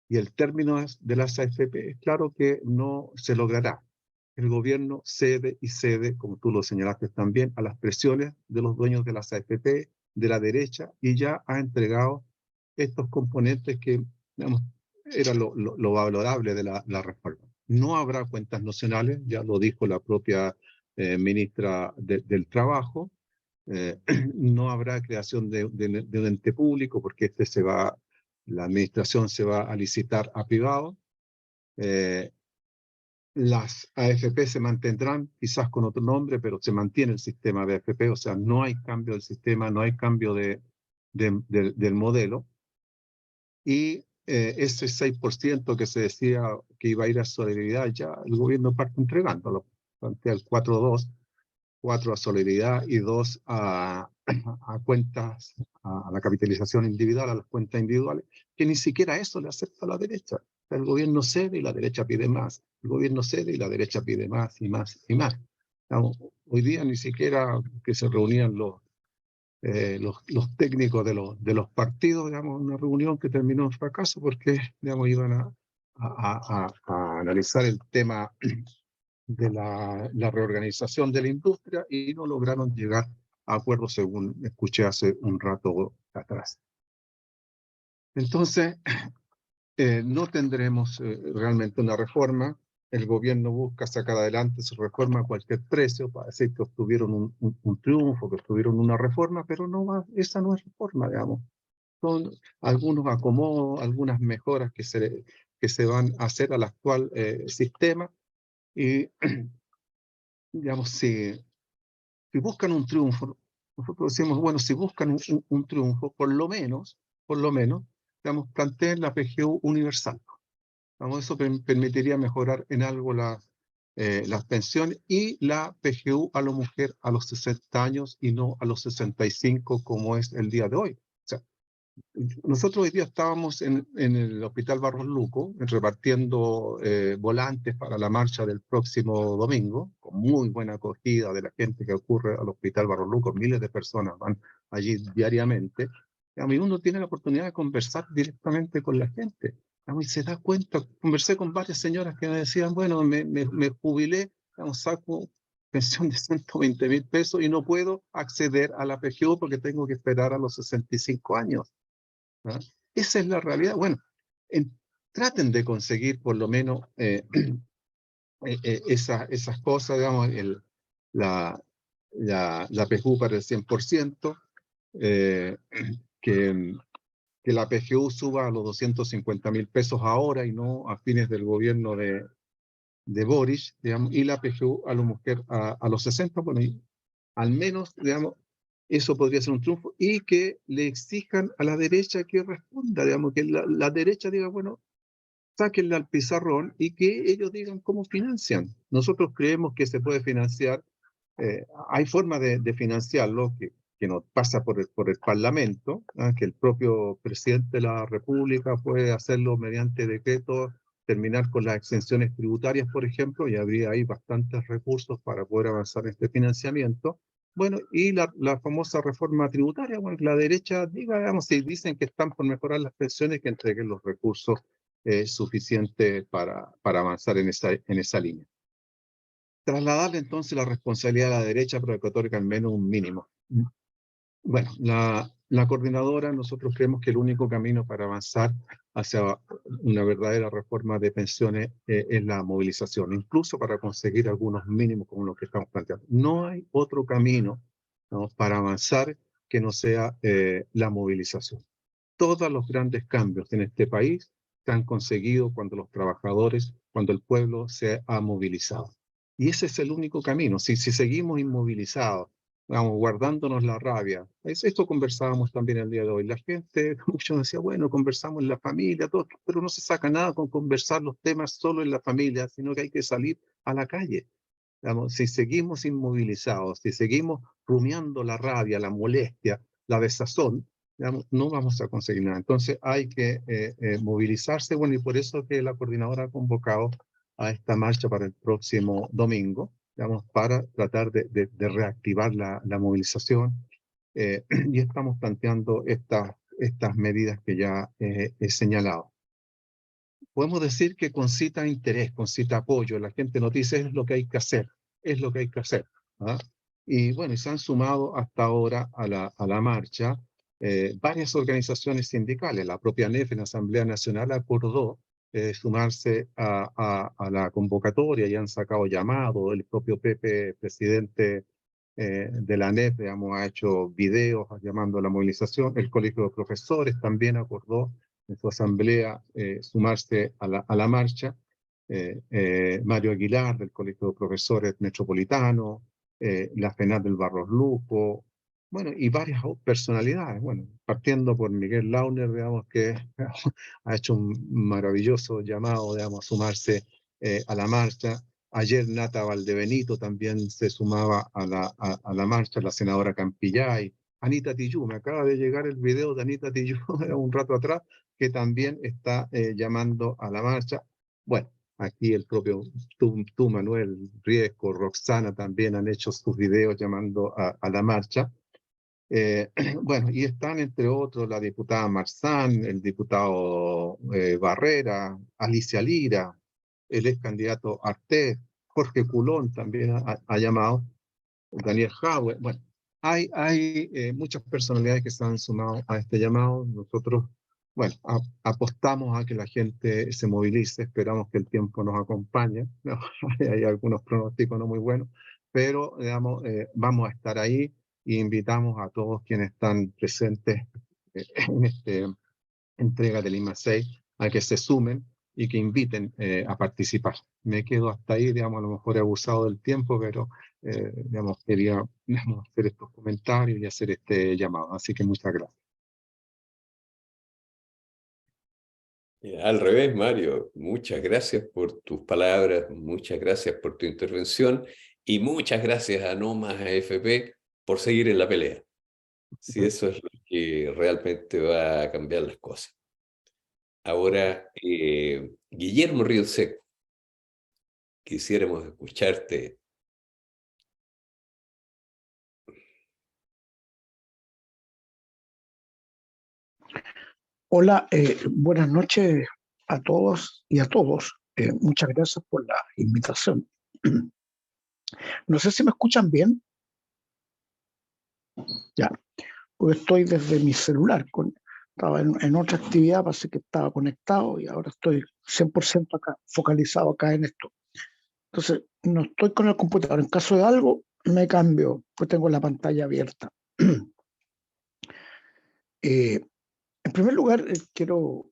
y el término de las AFP, es claro que no se logrará. El gobierno cede y cede, como tú lo señalaste también, a las presiones de los dueños de las AFP, de la derecha, y ya ha entregado estos componentes que, digamos, era lo valorable de la reforma. no habrá cuentas nacionales, ya lo dijo la propia ministra del Trabajo. No habrá creación de un ente público porque la administración se va a licitar a privado. Las AFP se mantendrán quizás con otro nombre, pero se mantiene el sistema de AFP, o sea, no hay cambio del sistema, no hay cambio del modelo. Y ese 6% que se decía que iba a ir a solidaridad, ya el gobierno parte entregándolo. Plantea el 4-2, 4 a solidaridad y 2 a cuentas, a la capitalización individual, a las cuentas individuales, que ni siquiera eso le acepta la derecha. El gobierno cede y la derecha pide más. El gobierno cede y la derecha pide más y más y más. Hoy día ni siquiera que se reunían los técnicos de los partidos, digamos, una reunión que terminó en fracaso porque, digamos, iban a analizar el tema de la reorganización de la industria y no lograron llegar a acuerdos, según escuché hace un rato atrás. Entonces, no tendremos realmente una reforma. El gobierno busca sacar adelante su reforma a cualquier precio para decir que obtuvieron un triunfo, que obtuvieron una reforma, pero esa no es reforma, digamos. Son algunos acomodos, algunas mejoras que se van a hacer al actual sistema y, digamos, si buscan un triunfo, nosotros decimos, bueno, si buscan un triunfo, por lo menos, digamos, planteen la PGU universal. Vamos, eso permitiría mejorar en algo las pensiones y la PGU a la mujer a los 60 años y no a los 65 como es el día de hoy. O sea, nosotros hoy día estábamos en el Hospital Barros Luco repartiendo volantes para la marcha del próximo domingo, con muy buena acogida de la gente que ocurre al Hospital Barros Luco. Miles de personas van allí diariamente. A mí uno tiene la oportunidad de conversar directamente con la gente. A mí se da cuenta, conversé con varias señoras que me decían, bueno, me jubilé, saco pensión de 120.000 pesos y no puedo acceder a la PGU porque tengo que esperar a los 65 años. ¿No? Esa es la realidad. Bueno, traten de conseguir por lo menos esas cosas, digamos, la PGU para el 100%, que, que la PGU suba a los 250.000 pesos ahora y no a fines del gobierno de Boris, digamos, y la PGU a la mujer a los 60, bueno, y al menos, digamos, eso podría ser un triunfo, y que le exijan a la derecha que responda, digamos, que la derecha diga, bueno, sáquenle al pizarrón y que ellos digan cómo financian. Nosotros creemos que se puede financiar, hay forma de financiarlo que no pasa por el Parlamento, que el propio presidente de la República puede hacerlo mediante decreto, terminar con las exenciones tributarias, por ejemplo, y habría ahí bastantes recursos para poder avanzar en este financiamiento. Bueno, y la famosa reforma tributaria, bueno, la derecha diga, digamos, si dicen que están por mejorar las pensiones, que entreguen los recursos suficientes para avanzar en esa línea. Trasladarle entonces la responsabilidad a la derecha, pero que otorga al menos un mínimo. Bueno, la coordinadora, nosotros creemos que el único camino para avanzar hacia una verdadera reforma de pensiones es la movilización, incluso para conseguir algunos mínimos como los que estamos planteando. No hay otro camino, ¿no?, para avanzar que no sea la movilización. Todos los grandes cambios en este país se han conseguido cuando los trabajadores, cuando el pueblo se ha movilizado. Y ese es el único camino. Si seguimos inmovilizados, vamos, guardándonos la rabia, esto conversábamos también el día de hoy. La gente, muchos decían, bueno, conversamos en la familia, todo, pero no se saca nada con conversar los temas solo en la familia, sino que hay que salir a la calle. Digamos, si seguimos inmovilizados, si seguimos rumiando la rabia, la molestia, la desazón, digamos, no vamos a conseguir nada. Entonces hay que movilizarse, bueno, y por eso que la coordinadora ha convocado a esta marcha para el próximo domingo, digamos, para tratar de reactivar la movilización, y estamos planteando estas medidas que ya he señalado. Podemos decir que concita interés, concita apoyo, la gente nos dice es lo que hay que hacer, es lo que hay que hacer. ¿Ah? Y bueno, y se han sumado hasta ahora a la marcha varias organizaciones sindicales. La propia NEF en la Asamblea Nacional acordó sumarse a la convocatoria y han sacado llamado. El propio Pepe, presidente de la ANEP, digamos, ha hecho videos llamando a la movilización. El Colegio de Profesores también acordó en su asamblea sumarse a la marcha. Mario Aguilar, del Colegio de Profesores Metropolitano, la FENAT del Barros Luco, bueno, y varias personalidades, bueno, partiendo por Miguel Launer, digamos, que ha hecho un maravilloso llamado, digamos, a sumarse a la marcha. Ayer Nata Valdebenito también se sumaba a la marcha, la senadora Campillay. Anita Tijoux, me acaba de llegar el video de Anita Tijoux un rato atrás, que también está llamando a la marcha. Bueno, aquí el propio tú, Manuel Riesco, Roxana también han hecho sus videos llamando a la marcha. Bueno, y están entre otros la diputada Marzán, el diputado Barrera, Alicia Lira, el ex candidato Artés, Jorge Culón también ha llamado, Daniel Jaue. Bueno, hay muchas personalidades que se han sumado a este llamado. Nosotros, bueno, apostamos a que la gente se movilice, esperamos que el tiempo nos acompañe. No, hay algunos pronósticos no muy buenos, pero digamos, vamos a estar ahí e invitamos a todos quienes están presentes en esta entrega del IMA 6 a que se sumen y que inviten a participar. Me quedo hasta ahí, digamos, a lo mejor he abusado del tiempo, pero digamos, quería digamos, hacer estos comentarios y hacer este llamado. Así que muchas gracias. Al revés, Mario, muchas gracias por tus palabras, muchas gracias por tu intervención y muchas gracias a No Más AFP por seguir en la pelea. Si eso es lo que realmente va a cambiar las cosas. Ahora, Guillermo Ríos Seco, quisiéramos escucharte. Hola, buenas noches a todos y a todos. Muchas gracias por la invitación. No sé si me escuchan bien. Ya, pues estoy desde mi celular. Estaba en otra actividad, parece que estaba conectado y ahora estoy 100% acá, focalizado acá en esto. Entonces, no estoy con el computador. En caso de algo, me cambio, pues tengo la pantalla abierta. En primer lugar, quiero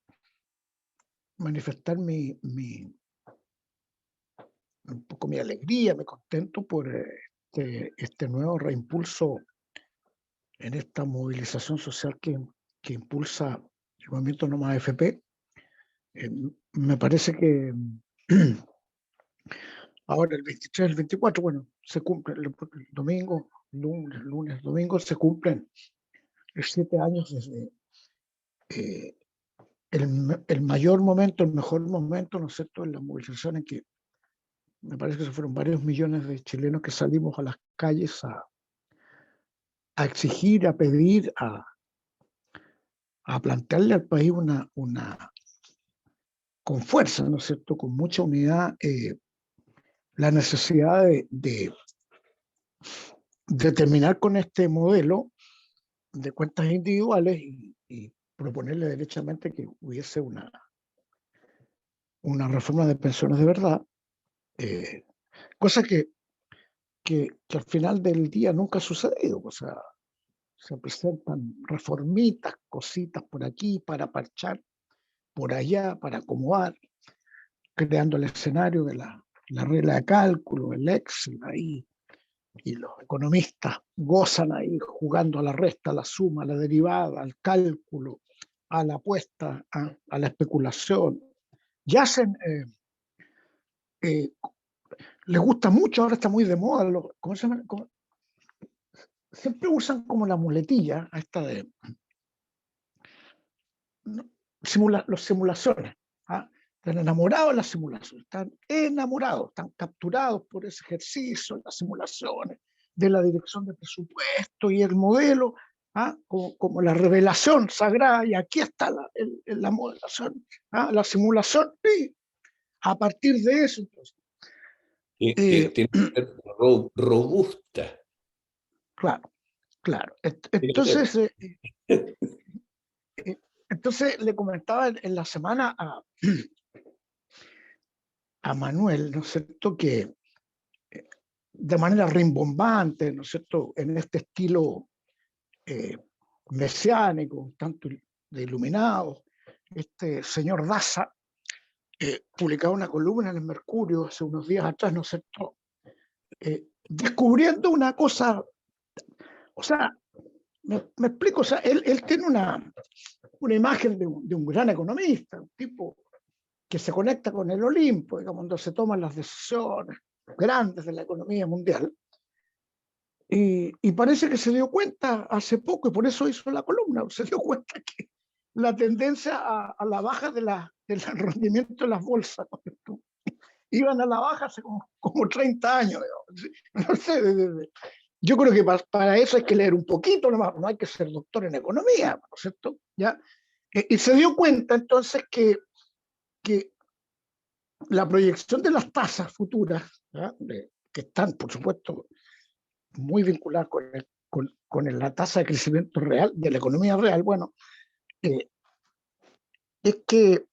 manifestar un poco mi alegría, me contento por este nuevo reimpulso en esta movilización social que impulsa el movimiento No Más AFP. Me parece que ahora el 23, el 24, bueno, se cumple el domingo, lunes, domingo, se cumplen 7 años desde el mayor momento, el mejor momento, ¿no es cierto?, en la movilización en que me parece que se fueron varios millones de chilenos que salimos a las calles a exigir, a pedir, a plantearle al país con fuerza, ¿no es cierto?, con mucha unidad, la necesidad de terminar con este modelo de cuentas individuales y proponerle derechamente que hubiese una reforma de pensiones de verdad, cosa que al final del día nunca ha sucedido. O sea, se presentan reformitas, cositas por aquí para parchar, por allá para acomodar, creando el escenario de la regla de cálculo, el Excel ahí, y los economistas gozan ahí jugando a la resta, a la suma, a la derivada, al cálculo, a la apuesta, a la especulación. Y hacen, les gusta mucho, ahora está muy de moda, ¿cómo se llama? Siempre usan como la muletilla a esta de los simulaciones. ¿Ah? Están enamorados de la simulación, están enamorados, están capturados por ese ejercicio, las simulaciones, de la dirección de presupuesto y el modelo, ¿ah? Como la revelación sagrada, y aquí está la modelación, ¿ah? La simulación, y a partir de eso, entonces, Que tiene que ser robusta. claro, claro. Entonces, entonces le comentaba en la semana a Manuel, ¿no es cierto?, que de manera rimbombante, ¿no es cierto?, en este estilo mesiánico, tanto de Iluminados, este señor Daza publicaba una columna en el Mercurio hace unos días atrás, ¿no es cierto?, descubriendo una cosa, o sea, me explico, o sea, él tiene una imagen de un gran economista, un tipo que se conecta con el Olimpo, digamos, cuando se toman las decisiones grandes de la economía mundial, y parece que se dio cuenta hace poco, y por eso hizo la columna, se dio cuenta que la tendencia a la baja del rendimiento de las bolsas, ¿no?, iban a la baja hace como 30 años, digamos. No sé, yo creo que para eso hay que leer un poquito nomás, no hay que ser doctor en economía, ¿no es cierto? ¿Ya? Y se dio cuenta entonces que la proyección de las tasas futuras, ¿ya?, que están, por supuesto, muy vinculadas con la tasa de crecimiento real, de la economía real, bueno, es que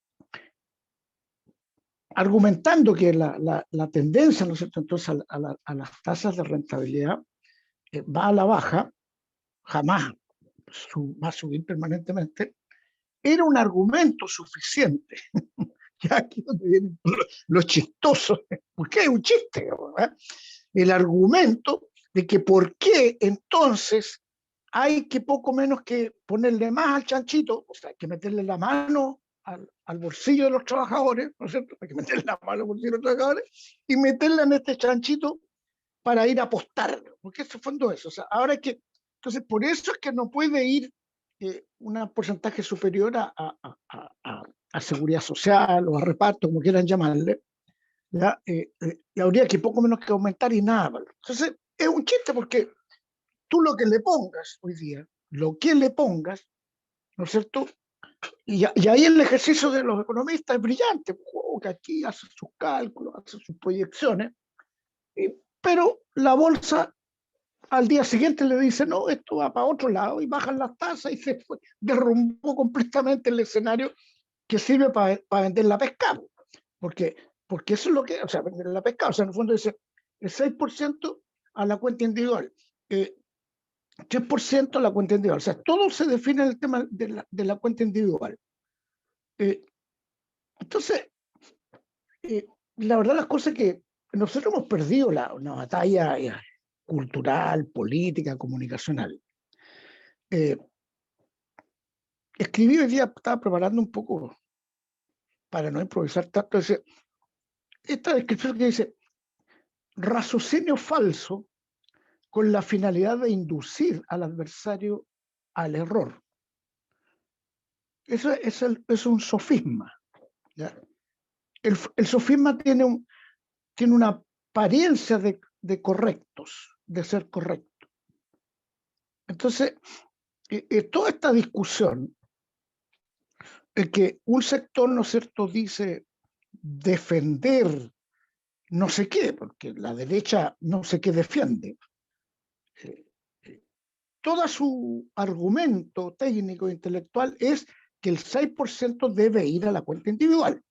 argumentando que la tendencia, ¿no es cierto?, entonces a las tasas de rentabilidad va a la baja, jamás va a subir permanentemente, era un argumento suficiente. Ya aquí es donde viene lo chistoso, porque es un chiste, ¿verdad? El argumento de que por qué entonces hay que poco menos que ponerle más al chanchito, o sea, hay que meterle la mano al bolsillo de los trabajadores, ¿no es cierto? Hay que meterle la mano al bolsillo de los trabajadores y meterle en este chanchito para ir a apostar, porque eso fondo eso. O sea, ahora hay que, entonces por eso es que no puede ir un porcentaje superior a seguridad social o a reparto, como quieran llamarle, ¿ya? Y habría que poco menos que aumentar y nada, ¿vale? Entonces es un chiste porque tú lo que le pongas hoy día, lo que le pongas, ¿no es cierto? Y ahí el ejercicio de los economistas es brillante, que aquí hacen sus cálculos, hacen sus proyecciones, pero la bolsa al día siguiente le dice, no, esto va para otro lado, y bajan las tasas y se derrumbó completamente el escenario que sirve para vender la pesca, porque eso es lo que, o sea, vender la pesca, o sea, en el fondo dice el 6% a la cuenta individual, 3% a la cuenta individual, o sea, todo se define en el tema de la cuenta individual. Entonces, la verdad las cosas es que nosotros hemos perdido una batalla cultural, política, comunicacional. Escribí hoy día, estaba preparando un poco para no improvisar tanto, esta descripción que dice raciocinio falso con la finalidad de inducir al adversario al error. Eso es un sofisma, ¿ya? El sofisma tiene una apariencia de correctos, de ser correcto. Entonces, toda esta discusión en que un sector, ¿no es cierto?, dice defender no sé qué, porque la derecha no sé qué defiende. Todo su argumento técnico e intelectual es que el 6% debe ir a la cuenta individual.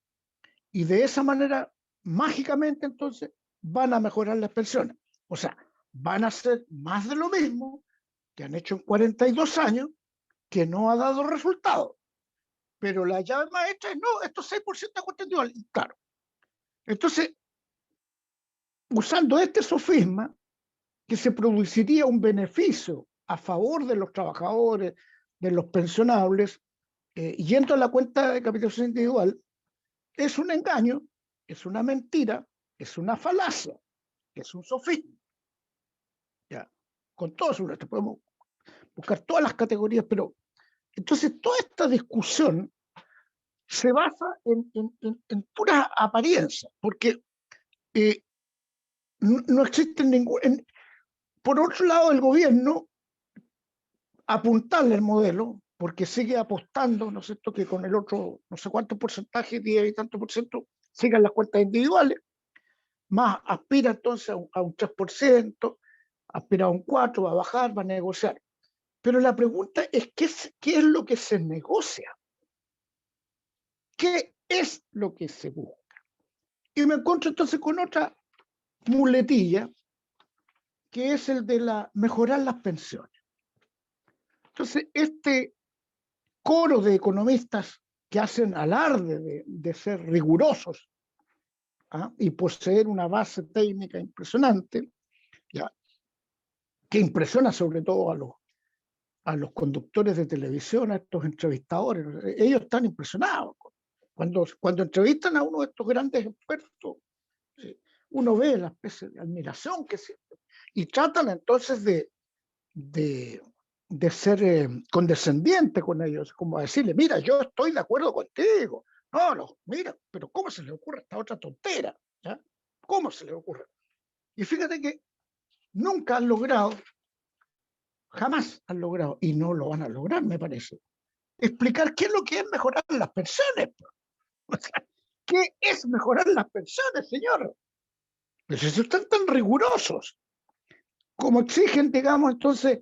Y de esa manera, mágicamente, entonces, van a mejorar las pensiones. O sea, van a hacer más de lo mismo que han hecho en 42 años, que no ha dado resultado. Pero la llave maestra es, no, esto es 6% de cuenta individual. Y claro. Entonces, usando este sofisma, que se produciría un beneficio a favor de los trabajadores, de los pensionables, yendo a la cuenta de capitalización individual, es un engaño, es una mentira, es una falacia, es un sofisma. Ya, con todo eso, podemos buscar todas las categorías, pero entonces toda esta discusión se basa en pura apariencia, porque no existe ningún... por otro lado, el gobierno apuntarle el modelo, porque sigue apostando, ¿no es cierto?, que con el otro, no sé cuánto porcentaje, 10 y tanto por ciento, sigan las cuentas individuales, más aspira entonces a un 3%, aspira a un 4%, va a bajar, va a negociar. Pero la pregunta es, ¿qué es lo que se negocia? ¿Qué es lo que se busca? Y me encuentro entonces con otra muletilla, que es el de mejorar las pensiones. Entonces, este coro de economistas que hacen alarde de ser rigurosos, ¿ah?, y poseer una base técnica impresionante, ¿ya?, que impresiona sobre todo a los conductores de televisión, a estos entrevistadores. Ellos están impresionados. Cuando entrevistan a uno de estos grandes expertos, uno ve la especie de admiración que sienten y tratan entonces de ser condescendiente con ellos, como decirle, mira, yo estoy de acuerdo contigo. No, mira, pero ¿cómo se le ocurre esta otra tontera? ¿Ya? ¿Cómo se le ocurre? Y fíjate que nunca han logrado, jamás han logrado, y no lo van a lograr, me parece, explicar qué es lo que es mejorar las pensiones. O sea, ¿qué es mejorar las pensiones, señor? Pues si están tan rigurosos como exigen, digamos, entonces,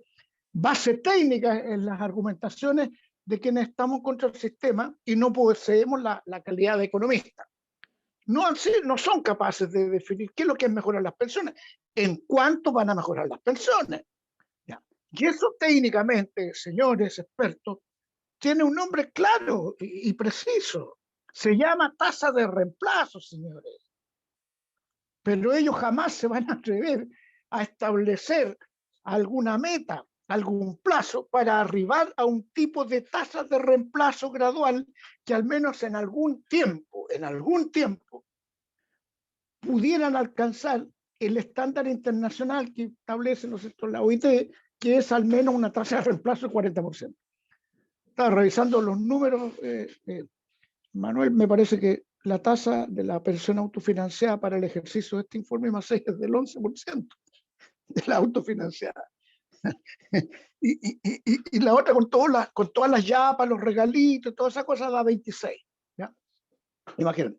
base técnica en las argumentaciones de quienes estamos contra el sistema y no poseemos la calidad de economista. No son capaces de definir qué es lo que es mejorar las pensiones, en cuánto van a mejorar las pensiones. ¿Ya? Y eso técnicamente, señores expertos, tiene un nombre claro y preciso. Se llama tasa de reemplazo, señores. Pero ellos jamás se van a atrever a establecer alguna meta, algún plazo para arribar a un tipo de tasa de reemplazo gradual que al menos en algún tiempo, pudieran alcanzar el estándar internacional que establece, ¿no es cierto?, la OIT, que es al menos una tasa de reemplazo del 40%. Estaba revisando los números, Manuel, me parece que la tasa de la pensión autofinanciada para el ejercicio de este informe más es del 11% de la autofinanciada. y la otra con todas las yapas, los regalitos, toda esa cosa da 26. ¿Ya? Imagínate.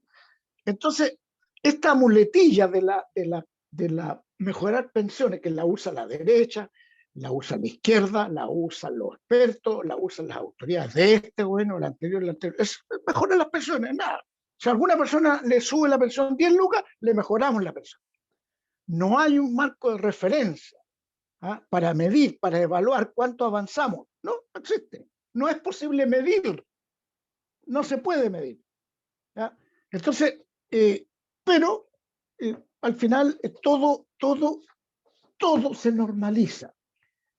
Entonces, esta muletilla de la mejorar pensiones, que la usa la derecha, la usa la izquierda, la usan los expertos, la usan las autoridades de el anterior, es mejorar las pensiones, nada. Si a alguna persona le sube la pensión 10 lucas, le mejoramos la pensión. No hay un marco de referencia, ¿ah?, para medir, para evaluar cuánto avanzamos. No existe. No es posible medir. No se puede medir. ¿Ya? Entonces, pero al final todo se normaliza.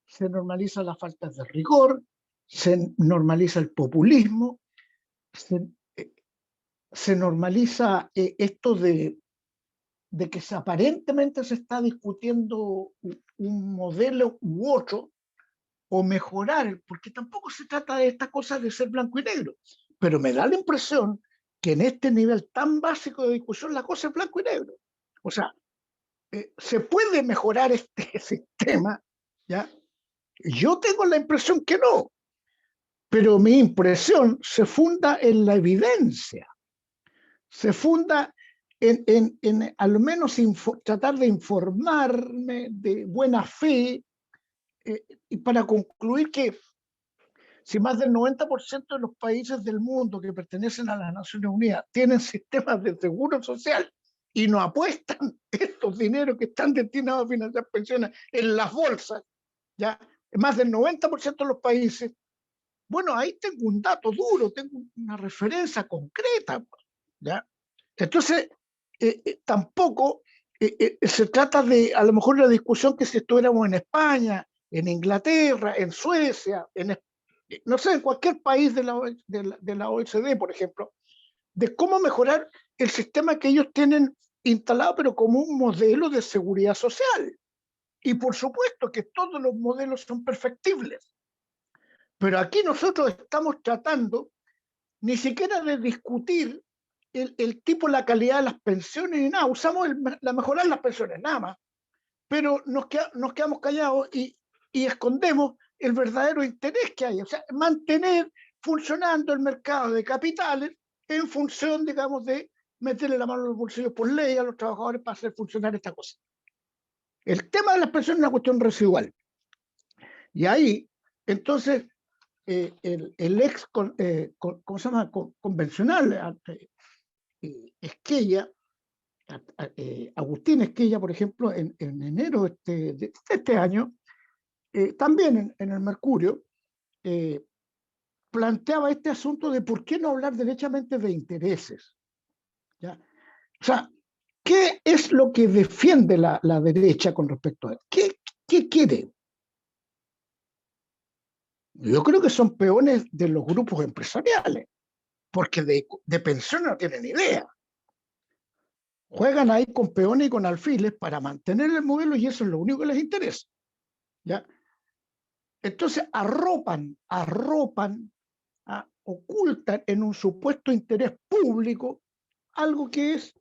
Se normaliza la falta de rigor, se normaliza el populismo, se normaliza esto de que aparentemente se está discutiendo un modelo u otro, o mejorar, porque tampoco se trata de esta cosa de ser blanco y negro, pero me da la impresión que en este nivel tan básico de discusión la cosa es blanco y negro. O sea, se puede mejorar este sistema, ¿ya? Yo tengo la impresión que no, pero mi impresión se funda en la evidencia, se funda en al menos tratar de informarme de buena fe, y para concluir que si más del 90% de los países del mundo que pertenecen a las Naciones Unidas tienen sistemas de seguro social y no apuestan estos dineros que están destinados a financiar pensiones en las bolsas, ya más del 90% de los países, bueno, ahí tengo un dato duro, tengo una referencia concreta, ¿ya? Entonces, tampoco se trata de, a lo mejor, la discusión que si estuviéramos en España, en Inglaterra, en Suecia, no sé, en cualquier país de la OECD, por ejemplo, de cómo mejorar el sistema que ellos tienen instalado, pero como un modelo de seguridad social. Y por supuesto que todos los modelos son perfectibles. Pero aquí nosotros estamos tratando ni siquiera de discutir el tipo, la calidad de las pensiones ni nada. Usamos la mejorar las pensiones, nada más. Pero nos quedamos callados y escondemos el verdadero interés que hay. O sea, mantener funcionando el mercado de capitales en función, digamos, de meterle la mano en los bolsillos por ley a los trabajadores para hacer funcionar esta cosa. El tema de las pensiones es una cuestión residual. Y ahí, entonces, el ex, ¿cómo se llama?, convencional, Esquella, Agustín Esquella, por ejemplo, en enero de este año, también en el Mercurio, planteaba este asunto de por qué no hablar derechamente de intereses. ¿Ya? O sea, ¿qué es lo que defiende la derecha con respecto a él? ¿Qué quiere? Yo creo que son peones de los grupos empresariales, porque de pensión no tienen idea. Juegan ahí con peones y con alfiles para mantener el modelo y eso es lo único que les interesa. ¿Ya? Entonces arropan, ocultan en un supuesto interés público algo que es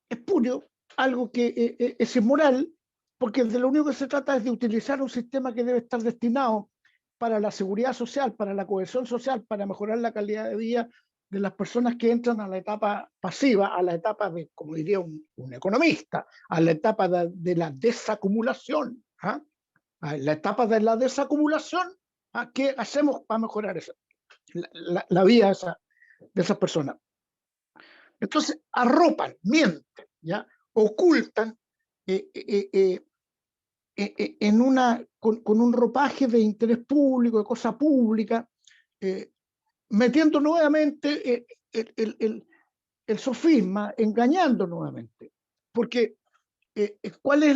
espurio, algo que es inmoral, porque de lo único que se trata es de utilizar un sistema que debe estar destinado para la seguridad social, para la cohesión social, para mejorar la calidad de vida de las personas que entran a la etapa pasiva, a la etapa de, como diría un economista, a la etapa de la desacumulación. ¿Ah? A la etapa de la desacumulación, ¿ah? ¿Qué hacemos para mejorar eso? La vida de esas personas? Entonces arropan, mienten, ¿ya? Ocultan con un ropaje de interés público, de cosa pública, metiendo nuevamente el sofisma, engañando nuevamente. Porque ¿cuál es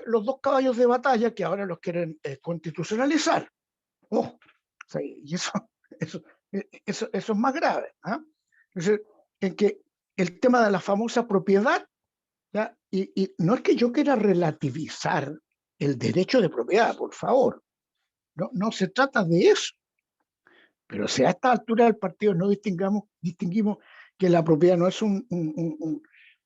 los dos caballos de batalla que ahora los quieren constitucionalizar? Oh, o sea, y eso es más grave. ¿Ah? Es decir, en que el tema de la famosa propiedad, ¿ya? Y no es que yo quiera relativizar el derecho de propiedad, por favor, no se trata de eso, pero si a esta altura del partido no distinguimos que la propiedad no es un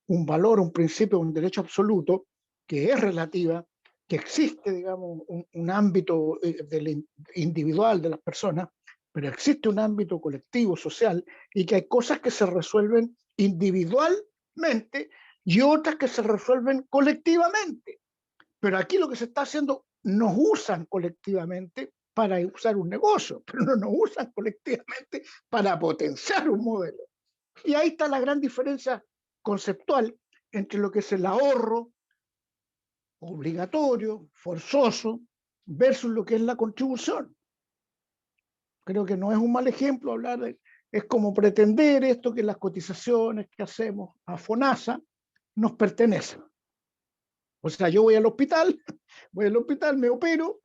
valor, un principio, un derecho absoluto, que es relativa, que existe, digamos, un ámbito individual de las personas, pero existe un ámbito colectivo, social, y que hay cosas que se resuelven individualmente y otras que se resuelven colectivamente. Pero aquí lo que se está haciendo, nos usan colectivamente para usar un negocio, pero no nos usan colectivamente para potenciar un modelo. Y ahí está la gran diferencia conceptual entre lo que es el ahorro obligatorio, forzoso, versus lo que es la contribución. Creo que no es un mal ejemplo hablar de, es como pretender esto que las cotizaciones que hacemos a FONASA nos pertenecen. O sea, yo voy al hospital, me opero,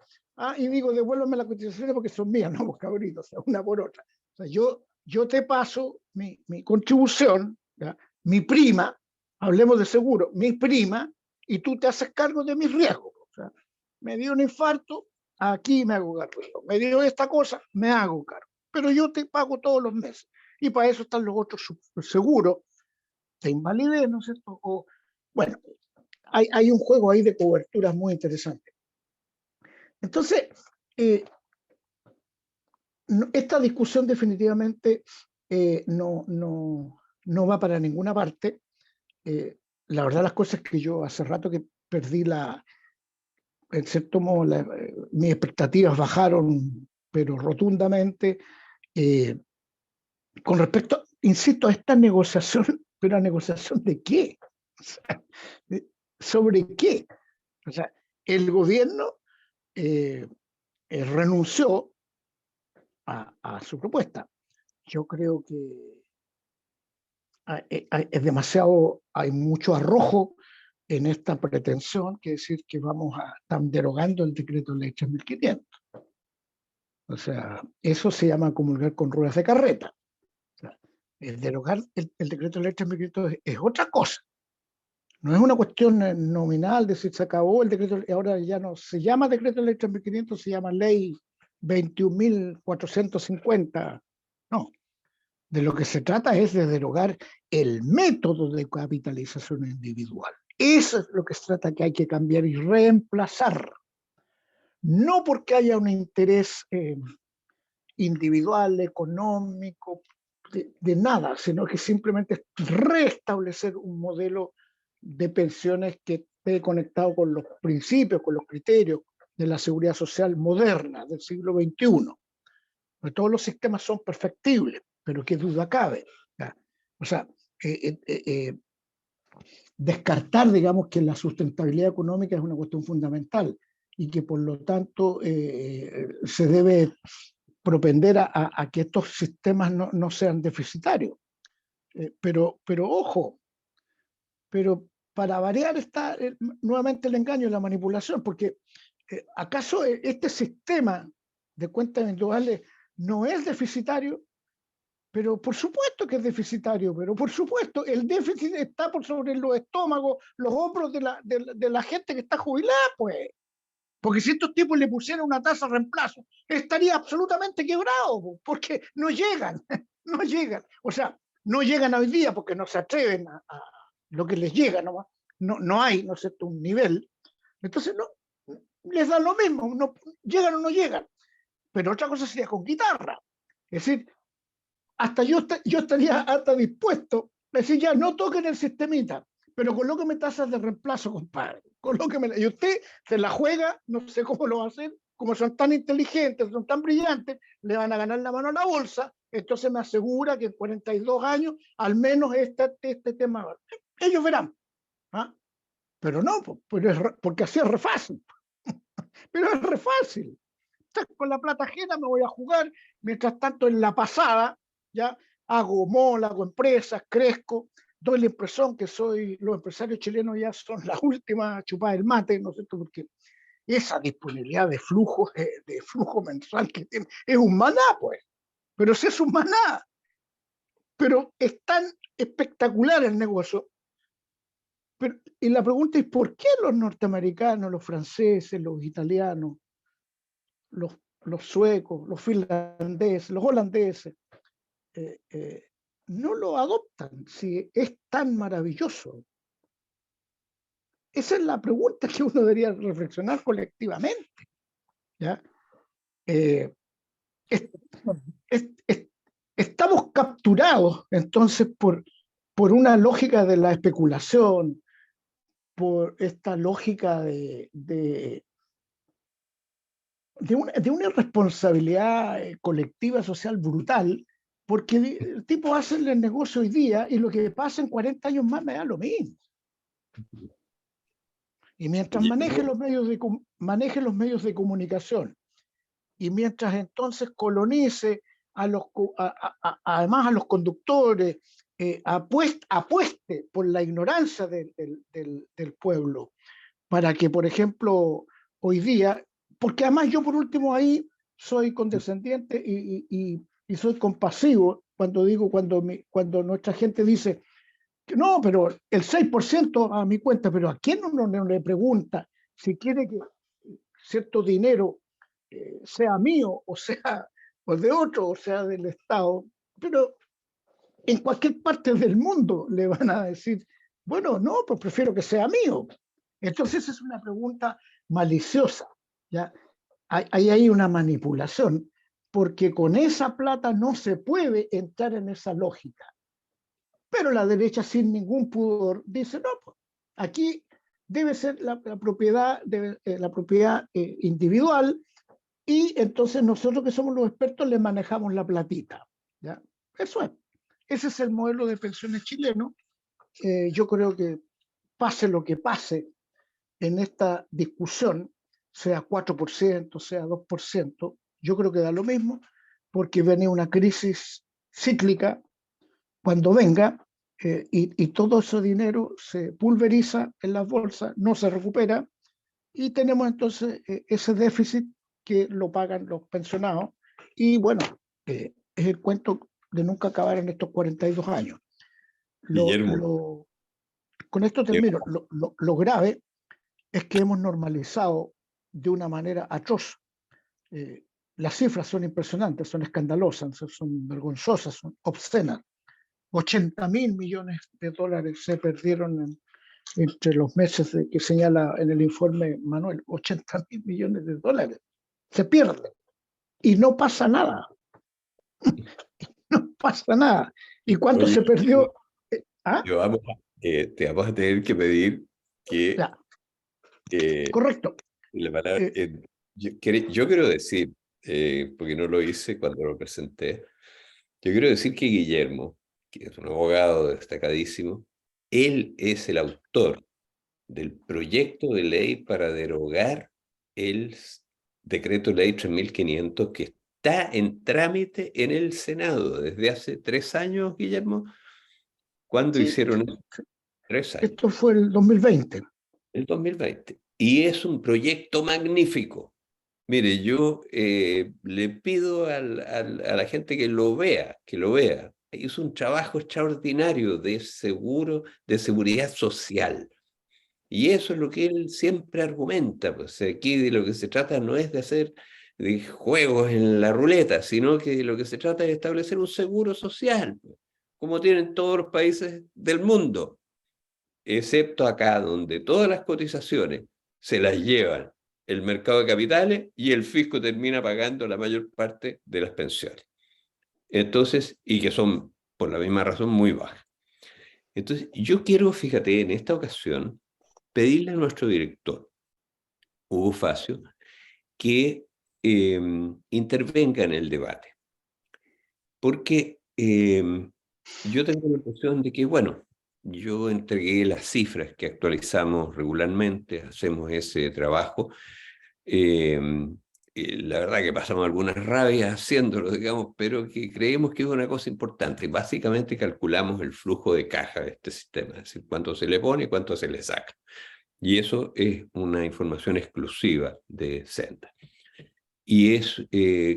y digo, devuélveme las cotizaciones porque son mías, no, pues cabritos, o sea, una por otra. O sea, yo te paso mi contribución, ¿ya? Mi prima, hablemos de seguro, mi prima, y tú te haces cargo de mis riesgos. O sea, me dio un infarto, aquí me hago cargo. Me dio esta cosa, me hago cargo. Pero yo te pago todos los meses. Y para eso están los otros seguros de invalidez, ¿no es cierto? O, bueno, hay un juego ahí de coberturas muy interesante. Entonces, esta discusión definitivamente no va para ninguna parte. La verdad, las cosas que yo hace rato que perdí en cierto modo, mis expectativas bajaron, pero rotundamente, con respecto, insisto, a esta negociación, pero ¿a negociación de qué? O sea, ¿sobre qué? O sea, el gobierno renunció a su propuesta. Yo creo que es demasiado, hay mucho arrojo en esta pretensión, que decir que están derogando el decreto de ley 3.500. O sea, eso se llama comulgar con ruedas de carreta. O sea, el derogar el decreto de ley 3.500 es otra cosa. No es una cuestión nominal de si se acabó el decreto, ahora ya no se llama decreto de ley 3.500, se llama ley 21.450. No, de lo que se trata es de derogar el método de capitalización individual. Eso es lo que se trata, que hay que cambiar y reemplazar. No porque haya un interés individual, económico, de nada, sino que simplemente es restablecer un modelo de pensiones que esté conectado con los principios, con los criterios de la seguridad social moderna del siglo XXI. Porque todos los sistemas son perfectibles, pero qué duda cabe. ¿Ya? O sea, descartar, digamos, que la sustentabilidad económica es una cuestión fundamental y que por lo tanto se debe propender a que estos sistemas no sean deficitarios. Pero ojo, pero para variar está nuevamente el engaño y la manipulación, porque ¿acaso este sistema de cuentas individuales no es deficitario? Pero por supuesto que es deficitario, pero por supuesto el déficit está por sobre los estómagos, los hombros de la gente que está jubilada, pues. Porque si estos tipos le pusieran una tasa de reemplazo, estaría absolutamente quebrado, porque no llegan, no llegan. O sea, no llegan hoy día porque no se atreven a lo que les llega nomás. No hay, ¿no es cierto?, un nivel. Entonces, no, les da lo mismo, no, llegan o no llegan. Pero otra cosa sería con guitarra. Es decir, hasta yo estaría hasta dispuesto a decir, ya, no toquen el sistemita, pero colóqueme tasas de reemplazo, compadre. Colóqueme, y usted se la juega, no sé cómo lo va a hacer, como son tan inteligentes, son tan brillantes, le van a ganar la mano a la bolsa, entonces me asegura que en 42 años, al menos este tema, ellos verán. ¿Ah? Pero no, porque así es re fácil. Pero es re fácil. Con la plata ajena me voy a jugar, mientras tanto en la pasada, ya hago mola, hago empresas, crezco, doy la impresión que los empresarios chilenos ya son la última chupada del mate, ¿no es cierto? Porque esa disponibilidad de flujo mensual que tiene, es un maná, pues, pero si es un maná, pero es tan espectacular el negocio. Y la pregunta es, ¿por qué los norteamericanos, los franceses, los italianos, los suecos, los finlandeses, los holandeses, no lo adoptan si es tan maravilloso? Esa es la pregunta que uno debería reflexionar colectivamente. ¿Ya? Estamos capturados entonces por una lógica de la especulación, por esta lógica de una irresponsabilidad colectiva social brutal, porque el tipo hace el negocio hoy día y lo que pasa en 40 años más me da lo mismo. Y mientras maneje los medios de comunicación y mientras entonces colonice además a los conductores, apueste por la ignorancia del pueblo, para que, por ejemplo, hoy día, porque además yo por último ahí soy condescendiente y soy compasivo cuando digo, cuando nuestra gente dice que no, pero el 6% a mi cuenta, pero ¿a quién uno no le pregunta si quiere que cierto dinero sea mío o sea o de otro o sea del Estado? Pero en cualquier parte del mundo le van a decir, bueno, no, pues prefiero que sea mío. Entonces es una pregunta maliciosa, ¿ya? Hay una manipulación, porque con esa plata no se puede entrar en esa lógica. Pero la derecha sin ningún pudor dice, no, pues, aquí debe ser la propiedad, la propiedad individual, y entonces nosotros que somos los expertos le manejamos la platita. ¿Ya? Eso es. Ese es el modelo de pensiones chileno. Yo creo que pase lo que pase en esta discusión, sea 4%, sea 2%, yo creo que da lo mismo, porque viene una crisis cíclica cuando venga, y todo ese dinero se pulveriza en las bolsas, no se recupera, y tenemos entonces ese déficit que lo pagan los pensionados, y bueno, es el cuento de nunca acabar en estos 42 años. Guillermo, Con esto termino. Lo grave es que hemos normalizado de una manera atroz. Las cifras son impresionantes, son escandalosas, son vergonzosas, son obscenas. 80.000 millones de dólares se perdieron entre los meses que señala en el informe Manuel. 80.000 millones de dólares se pierden y no pasa nada. No pasa nada. ¿Y cuánto oye, se perdió? ¿Ah? te vamos a tener que pedir que Ya, eh, correcto. la palabra, Eh, yo quiero decir, porque no lo hice cuando lo presenté, yo quiero decir que Guillermo, que es un abogado destacadísimo, él es el autor del proyecto de ley para derogar el decreto ley 3500 que está en trámite en el Senado desde hace 3 años, Guillermo. ¿Cuándo Sí, hicieron eso? 3 años. esto fue el 2020. El 2020. Y es un proyecto magnífico. Mire, yo le pido a la gente que lo vea, Hizo un trabajo extraordinario de de seguridad social. Y eso es lo que él siempre argumenta. Pues aquí de lo que se trata no es de hacer de juegos en la ruleta, sino que de lo que se trata es de establecer un seguro social, pues, como tienen todos los países del mundo, excepto acá, donde todas las cotizaciones se las llevan el mercado de capitales y el fisco termina pagando la mayor parte de las pensiones. Entonces, y que son, por la misma razón, muy bajas. Entonces, yo quiero, fíjate, en esta ocasión, pedirle a nuestro director, Hugo Facio, que intervenga en el debate. Porque yo tengo la impresión de que, bueno, yo entregué las cifras que actualizamos regularmente, hacemos ese trabajo. La verdad que pasamos algunas rabias haciéndolo, digamos, pero que creemos que es una cosa importante. Básicamente calculamos el flujo de caja de este sistema, es decir, cuánto se le pone y cuánto se le saca. Y eso es una información exclusiva de Senda. Y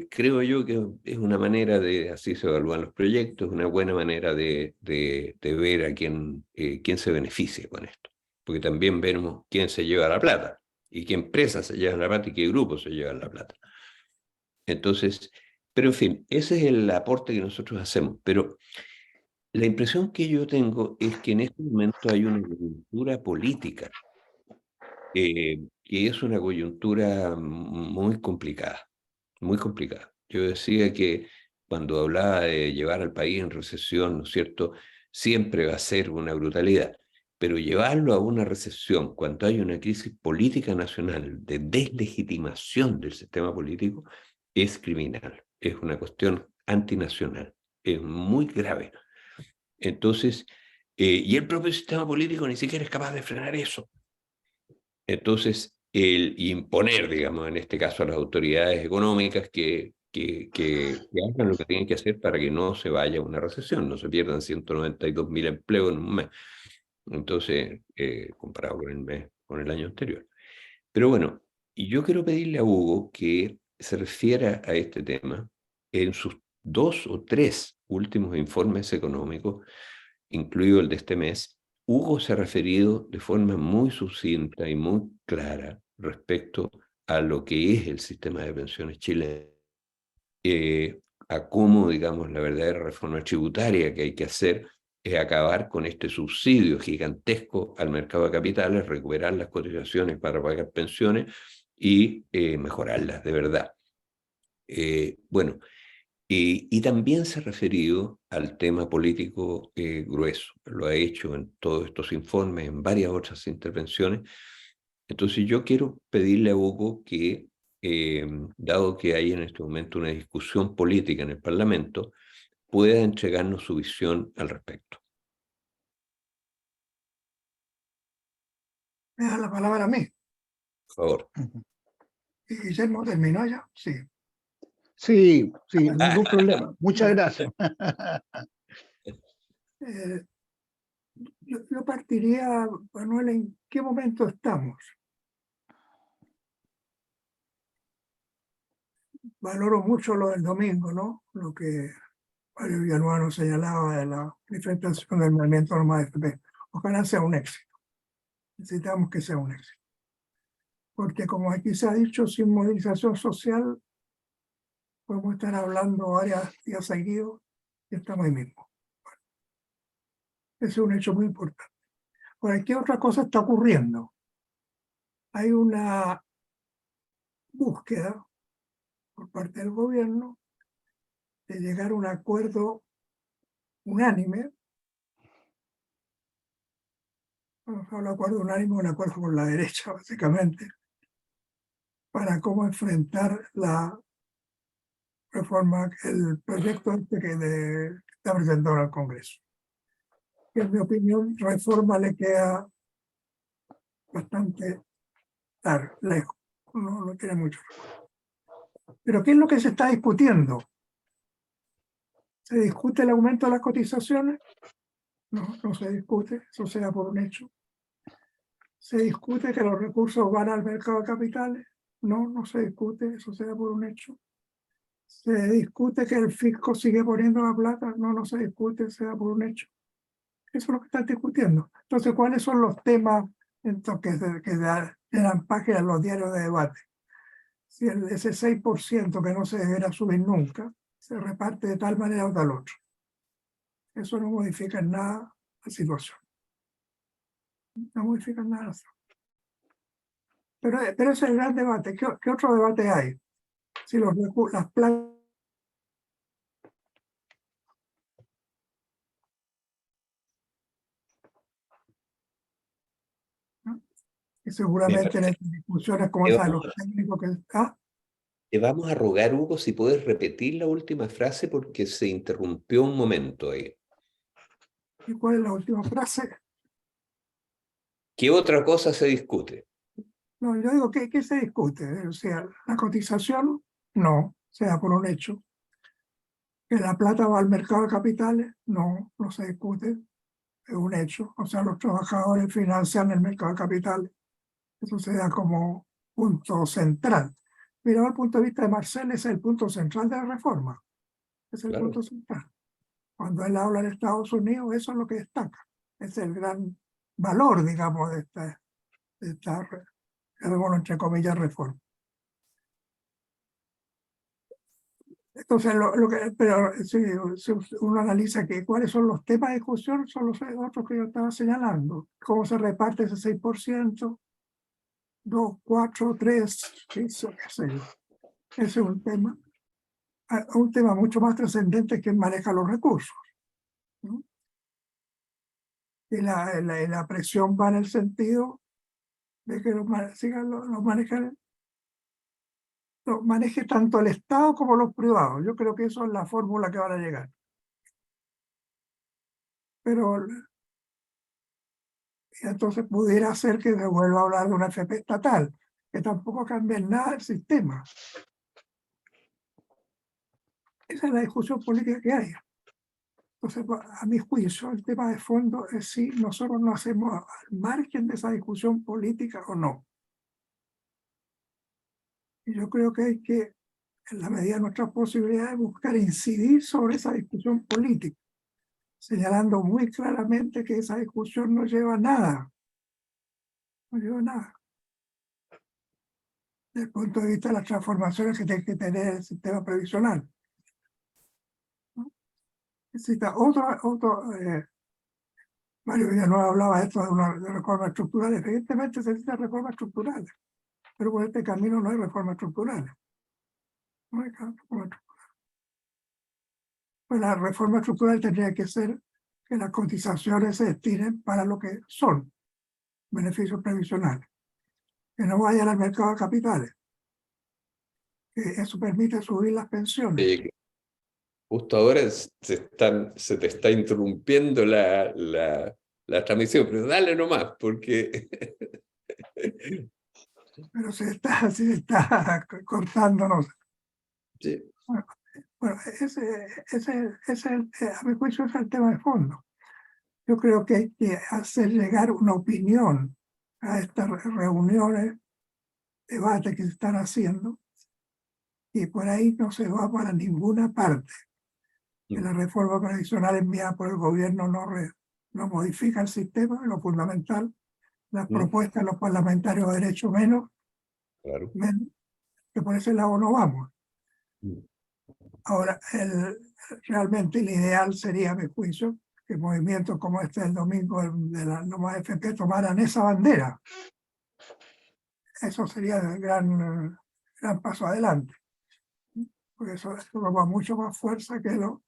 creo yo que es una manera de, así se evalúan los proyectos, una buena manera de ver a quién se beneficia con esto. Porque también vemos quién se lleva la plata, y qué empresas se llevan la plata y qué grupos se llevan la plata. Entonces, pero en fin, ese es el aporte que nosotros hacemos. Pero la impresión que yo tengo es que en este momento hay una coyuntura política, que es una coyuntura muy complicada. Muy complicada. Yo decía que cuando hablaba de llevar al país en recesión, ¿no es cierto?, siempre va a ser una brutalidad, pero llevarlo a una recesión cuando hay una crisis política nacional de deslegitimación del sistema político es criminal, es una cuestión antinacional, es muy grave. Entonces, y el propio sistema político ni siquiera es capaz de frenar eso. Entonces, el imponer, digamos, en este caso a las autoridades económicas que hagan lo que tienen que hacer para que no se vaya a una recesión, no se pierdan 192.000 empleos en un mes. Entonces, comparado con el año anterior. Pero bueno, y yo quiero pedirle a Hugo que se refiera a este tema en sus 2 o 3 últimos informes económicos, incluido el de este mes. Hugo se ha referido de forma muy sucinta y muy clara respecto a lo que es el sistema de pensiones chileno, a cómo, digamos, la verdadera reforma tributaria que hay que hacer es acabar con este subsidio gigantesco al mercado de capitales, recuperar las cotizaciones para pagar pensiones y mejorarlas de verdad. Bueno, y también se ha referido al tema político grueso. Lo ha hecho en todos estos informes, en varias otras intervenciones. Entonces yo quiero pedirle a Hugo que, dado que hay en este momento una discusión política en el Parlamento, pueda entregarnos su visión al respecto. Me da la palabra a mí. Por favor. ¿Y Guillermo terminó ya? Sí. Sí, sí, ningún problema. Muchas gracias. Yo partiría, Manuel, ¿en qué momento estamos? Valoro mucho lo del domingo, ¿no? Lo que Mario Villanueva señalaba de la diferenciación del movimiento normal de FP. Ojalá sea un éxito. Necesitamos que sea un éxito. Porque como aquí se ha dicho, sin movilización social, podemos estar hablando varios días seguidos y estamos ahí mismo. Bueno, ese es un hecho muy importante. Ahora, ¿qué otra cosa está ocurriendo? Hay una búsqueda por parte del gobierno de llegar a un acuerdo unánime. Cuando se habla de acuerdo unánime, un acuerdo con la derecha, básicamente, para cómo enfrentar la reforma, el proyecto que está presentado al Congreso. que en mi opinión Reforma le queda bastante lejos, no tiene mucho. Pero ¿qué es lo que se está discutiendo? ¿Se discute el aumento de las cotizaciones? No se discute, eso se da por un hecho. ¿Se discute que los recursos van al mercado de capitales? No se discute, eso se da por un hecho. ¿Se discute que el fisco sigue poniendo la plata? No se discute, se da por un hecho. Eso es lo que están discutiendo. Entonces, ¿cuáles son los temas que dan página en los diarios de debate? Si ese 6% que no se deberá subir nunca, se reparte de tal manera o tal otro. Eso no modifica en nada la situación. No modifica en nada. Pero ese es el gran debate. ¿Qué otro debate hay? Si las plantas y seguramente en estas discusiones como esa de los técnicos que... Te vamos a rogar, Hugo, si puedes repetir la última frase porque se interrumpió un momento ahí. ¿Y cuál es la última frase? ¿Qué otra cosa se discute? No, yo digo, ¿qué se discute? O sea, la cotización, no, sea por un hecho. Que la plata va al mercado de capitales, no se discute, es un hecho. O sea, los trabajadores financian el mercado de capitales. Eso se da como punto central. Mirado desde el punto de vista de Marcel, ese es el punto central de la reforma. Es el punto central. Cuando él habla de Estados Unidos, eso es lo que destaca. Es el gran valor, digamos, de esta llamémoslo entre comillas, reforma. Entonces, pero si uno analiza cuáles son los temas de discusión, son los otros que yo estaba señalando. Cómo se reparte ese 6%, 2, 4, 3, 15, qué sé yo. Ese es un tema. Un tema mucho más trascendente que maneja los recursos, ¿no? Y la presión va en el sentido de que lo maneje tanto el Estado como los privados. Yo creo que eso es la fórmula que van a llegar. Pero entonces pudiera ser que se vuelva a hablar de una FP estatal, que tampoco cambia en nada el sistema. Esa es la discusión política que hay. Entonces, a mi juicio, el tema de fondo es si nosotros nos hacemos al margen de esa discusión política o no. Y yo creo que hay que, en la medida de nuestras posibilidades, buscar incidir sobre esa discusión política, señalando muy claramente que esa discusión no lleva a nada. No lleva a nada. Desde el punto de vista de las transformaciones que tiene que tener el sistema previsional. Necesita Mario Villanueva hablaba de esto de reformas estructurales. Evidentemente se necesitan reformas estructurales, pero por este camino no hay reformas estructurales. No hay reformas estructurales. Pues la reforma estructural tendría que ser que las cotizaciones se destinen para lo que son, beneficios previsionales, que no vayan al mercado de capitales, que eso permite subir las pensiones. Justo ahora se te está interrumpiendo la transmisión, pero dale nomás, porque... Pero se está cortándonos. Sí. Bueno, a mi juicio es el tema de fondo. Yo creo que hay que hacer llegar una opinión a estas reuniones, debates que se están haciendo, y por ahí no se va para ninguna parte. Que la reforma previsional enviada por el gobierno no modifica el sistema, lo fundamental, las propuestas de los parlamentarios de derecho menos, que por ese lado no vamos. Ahora, realmente el ideal sería, a mi juicio, que movimientos como este del domingo de la Noma FP tomaran esa bandera. Eso sería el gran paso adelante. Porque eso toma mucho más fuerza que lo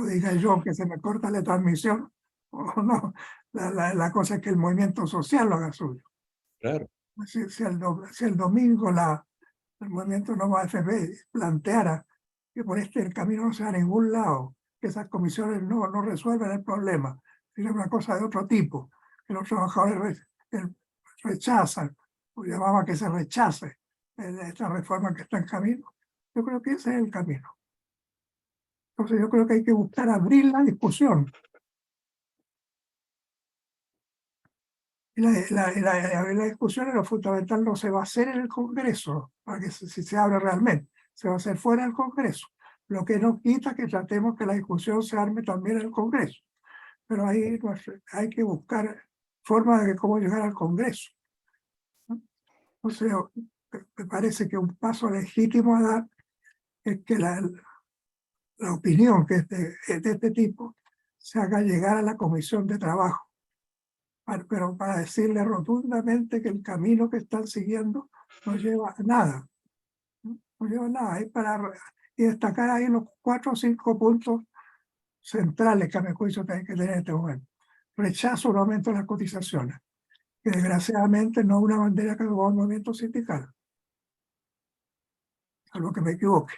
diga yo, que se me corta la transmisión. O no, la cosa es que el movimiento social lo haga suyo. Claro. Si el domingo el movimiento Noma FP planteara que por el camino no sea a ningún lado, que esas comisiones no resuelven el problema, es una cosa de otro tipo, que los trabajadores rechazan, o llamaba que se rechace esta reforma que está en camino. Yo creo que ese es el camino. Entonces yo creo que hay que buscar abrir la discusión. Y la discusión en lo fundamental no se va a hacer en el Congreso, para que si se abre realmente, se va a hacer fuera del Congreso. Lo que no quita que tratemos que la discusión se arme también en el Congreso. Pero ahí hay que buscar formas de cómo llegar al Congreso. O sea, me parece que un paso legítimo a dar es que la opinión que es de este tipo se haga llegar a la Comisión de Trabajo, pero para decirle rotundamente que el camino que están siguiendo no lleva a nada. No lleva a nada. Y destacar ahí los 4 o 5 puntos centrales que a mi juicio tienen que tener en este momento. Rechazo un aumento de las cotizaciones, que desgraciadamente no es una bandera que tomó el movimiento sindical, a lo que me equivoque.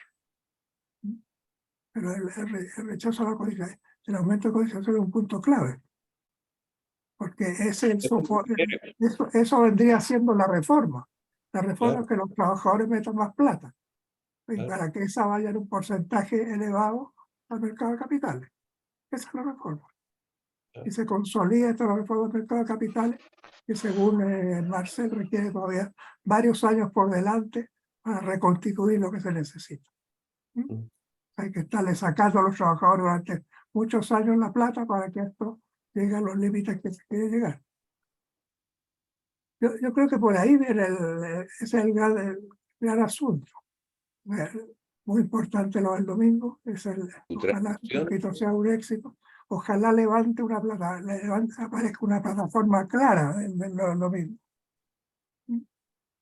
Pero el rechazo a la cotización, el aumento de cotización es un punto clave, porque eso vendría siendo la reforma. La reforma es que los trabajadores metan más plata, y para que esa vaya en un porcentaje elevado al mercado de capitales. Esa es la reforma. Y se consolida esta reforma del mercado de capitales, que según Marcel requiere todavía varios años por delante para reconstituir lo que se necesita. Hay que estarle sacando a los trabajadores durante muchos años la plata para que esto llegue a los límites que se quiere llegar. Yo creo que por ahí viene ese es el gran asunto. Muy importante lo del domingo, ojalá repito, sea un éxito. Ojalá levante una aparezca una plataforma clara del domingo.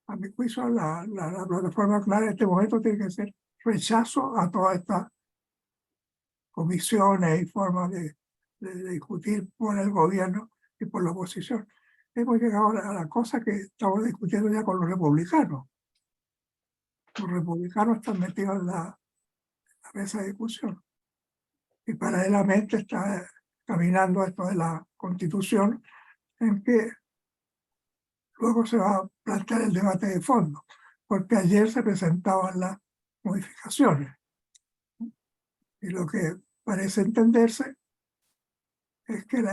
A mi juicio, la plataforma clara en este momento tiene que ser rechazo a todas estas comisiones y formas de discutir por el gobierno y por la oposición. Hemos llegado a la cosa que estamos discutiendo ya con los republicanos. Los republicanos están metidos en la mesa de discusión. Y paralelamente está caminando esto de la Constitución, en que luego se va a plantear el debate de fondo, porque ayer se presentaban las modificaciones. Y lo que parece entenderse es que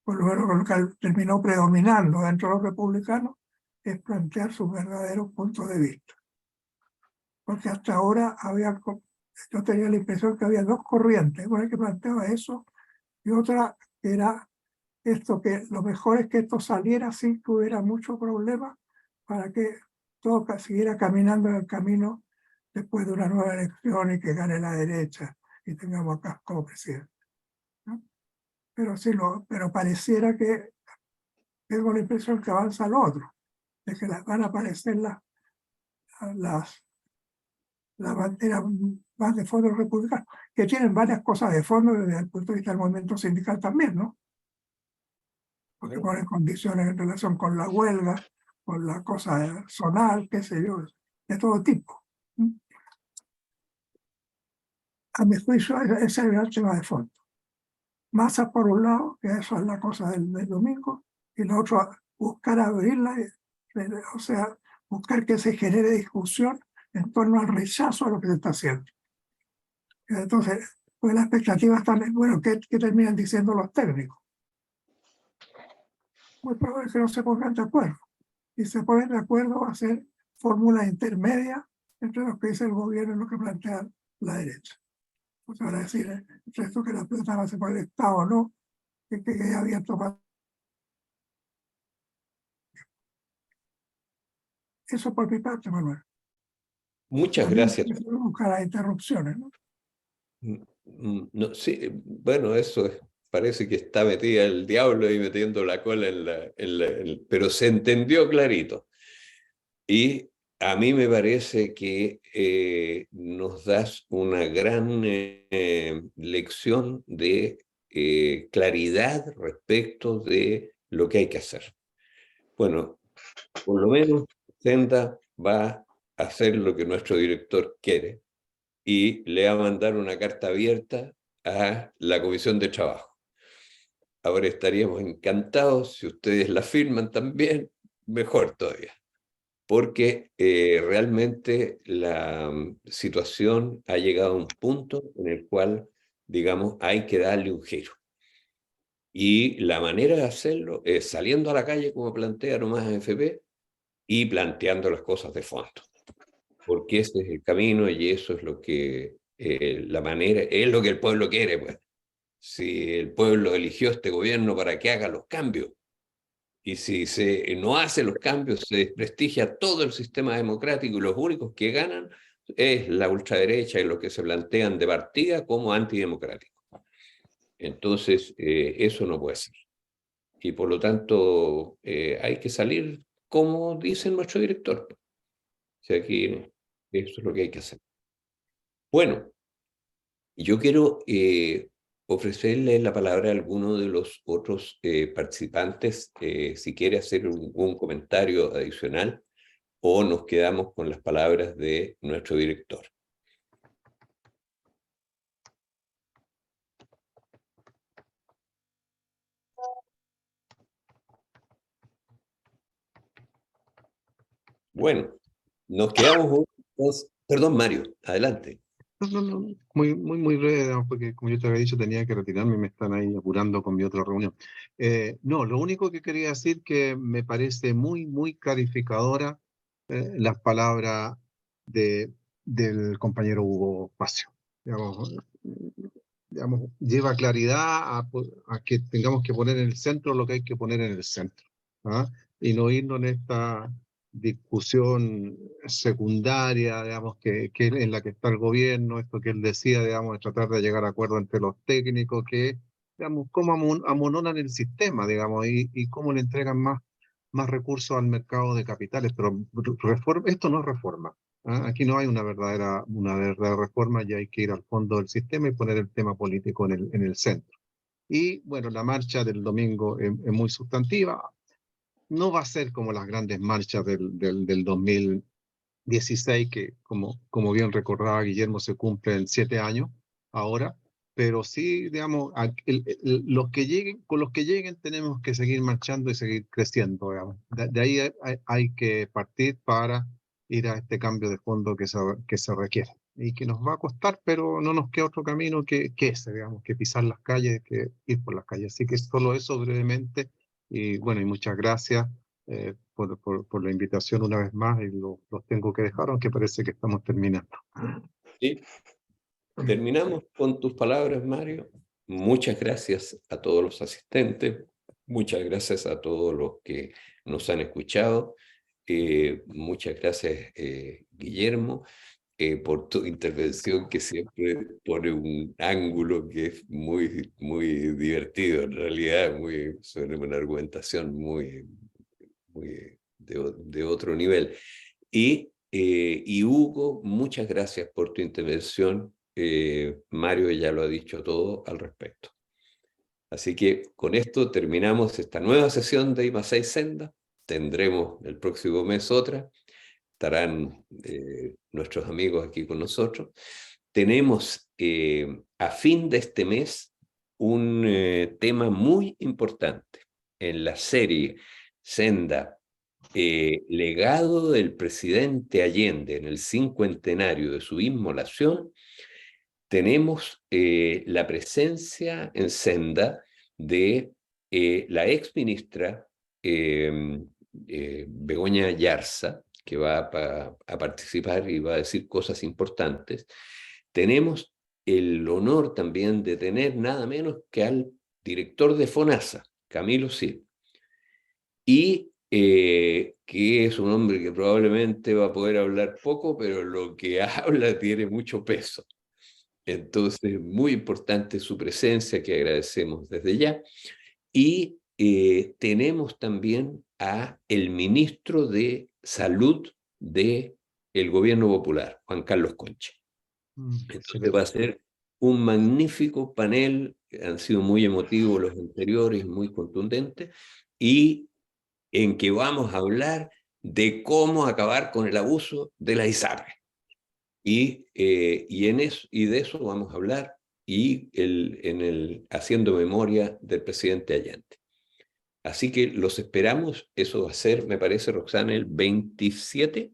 por lo menos lo que terminó predominando dentro de los republicanos es plantear sus verdaderos puntos de vista. Porque hasta ahora yo tenía la impresión que había dos corrientes, una que planteaba eso y otra que era esto, que lo mejor es que esto saliera sin que hubiera mucho problema para que todo siguiera caminando en el camino después de una nueva elección y que gane la derecha y tengamos acá como presidente, ¿no? Pero pareciera que tengo la impresión que avanza lo otro, de que van a aparecer las banderas más de fondo republicanos, que tienen varias cosas de fondo desde el punto de vista del movimiento sindical también, ¿no? Porque ponen condiciones en relación con la huelga, con la cosa zonal, qué sé yo, de todo tipo. A mi juicio, ese es el gran tema de fondo. Masa por un lado, que eso es la cosa del domingo, y lo otro, buscar abrirla, o sea, buscar que se genere discusión en torno al rechazo a lo que se está haciendo. Entonces, pues las expectativas están, bueno, ¿qué terminan diciendo los técnicos? Muy probable que no se pongan de acuerdo. Y se ponen de acuerdo a hacer fórmulas intermedias entre lo que dice el gobierno y lo que plantea la derecha. O sea, ahora decir, entre esto que la plata va a ser por el Estado o no, que quede abierto para... Eso por mi parte, Manuel. Muchas gracias. Buscar las interrupciones, ¿no? No, sí, bueno, parece que está metida el diablo y metiendo la cola pero se entendió clarito. Y a mí me parece que nos das una gran lección de claridad respecto de lo que hay que hacer. Bueno, por lo menos Senda va a hacer lo que nuestro director quiere y le va a mandar una carta abierta a la Comisión de Trabajo. ahora estaríamos encantados si ustedes la firman también, mejor todavía. Porque realmente la situación ha llegado a un punto en el cual, digamos, hay que darle un giro. Y la manera de hacerlo es saliendo a la calle, como plantea nomás AFP, y planteando las cosas de fondo. Porque ese es el camino y eso es lo que, la manera, es lo que el pueblo quiere, pues. Si el pueblo eligió este gobierno para que haga los cambios, y si no hace los cambios, se desprestigia todo el sistema democrático y los únicos que ganan es la ultraderecha y los que se plantean de partida como antidemocráticos. Entonces, eso no puede ser. Y por lo tanto, hay que salir como dice nuestro director. O sea, aquí eso es lo que hay que hacer. Bueno, yo quiero ofrecerle la palabra a alguno de los otros participantes, si quiere hacer un comentario adicional, o nos quedamos con las palabras de nuestro director. Bueno, nos quedamos. Perdón, Mario, adelante. No, muy breve, digamos, porque como yo te había dicho, tenía que retirarme y me están ahí apurando con mi otra reunión. No, lo único que quería decir que me parece muy clarificadora las palabras del compañero Hugo Pacio. Digamos, lleva claridad a que tengamos que poner en el centro lo que hay que poner en el centro, ¿ah? Y no irnos en esta discusión secundaria, digamos, en la que está el gobierno, esto que él decía, digamos, de tratar de llegar a acuerdo entre los técnicos, que, digamos, cómo amononan el sistema, digamos, y cómo le entregan más recursos al mercado de capitales, pero esto no es reforma. ¿Ah? Aquí no hay una verdadera reforma, y hay que ir al fondo del sistema y poner el tema político en el centro. Y bueno, la marcha del domingo es muy sustantiva. No va a ser como las grandes marchas del 2016, que como bien recordaba Guillermo, se cumplen 7 años ahora, pero sí, digamos, con los que lleguen tenemos que seguir marchando y seguir creciendo, digamos. De ahí hay que partir para ir a este cambio de fondo que se requiere y que nos va a costar, pero no nos queda otro camino que ese, digamos, que pisar las calles, que ir por las calles. Así que solo eso brevemente, y bueno, y muchas gracias por la invitación una vez más, y los tengo que dejar, aunque parece que estamos terminando. Sí. Terminamos con tus palabras, Mario. Muchas gracias a todos los asistentes, muchas gracias a todos los que nos han escuchado. Muchas gracias, Guillermo, por tu intervención, que siempre pone un ángulo que es muy divertido, en realidad, sobre una argumentación muy de otro nivel. Y Hugo, muchas gracias por tu intervención. Mario ya lo ha dicho todo al respecto. Así que con esto terminamos esta nueva sesión de I+6 Senda. Tendremos el próximo mes otra. Estarán nuestros amigos aquí con nosotros. Tenemos a fin de este mes un tema muy importante en la serie Senda, legado del presidente Allende en el 50º de su inmolación. Tenemos la presencia en Senda de la exministra Begoña Yarza, que va a participar y va a decir cosas importantes. Tenemos el honor también de tener nada menos que al director de FONASA, Camilo Cid, y que es un hombre que probablemente va a poder hablar poco, pero lo que habla tiene mucho peso. Entonces, muy importante su presencia, que agradecemos desde ya. Y tenemos también a el ministro de Salud del Gobierno Popular, Juan Carlos Concha. Entonces va a ser un magnífico panel, han sido muy emotivos los anteriores, muy contundentes, y en que vamos a hablar de cómo acabar con el abuso de la ISAPRE. Y de eso vamos a hablar y haciendo memoria del presidente Allende. Así que los esperamos. Eso va a ser, me parece, Roxana, el 27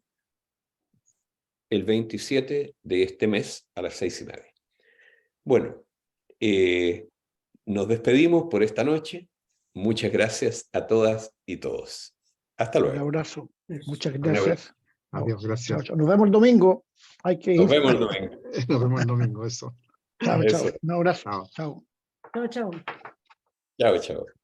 de este mes a las 6:30. Bueno, nos despedimos por esta noche. Muchas gracias a todas y todos. Hasta Un luego. abrazo. Muchas Un abrazo. gracias. Adiós, Chao, gracias. chao. Nos vemos el domingo. Hay que ir. Nos vemos el domingo. Nos vemos el domingo, eso. Chao, chao. Eso. Un abrazo. Chao. Chao. Chao, chao. Chao, chao.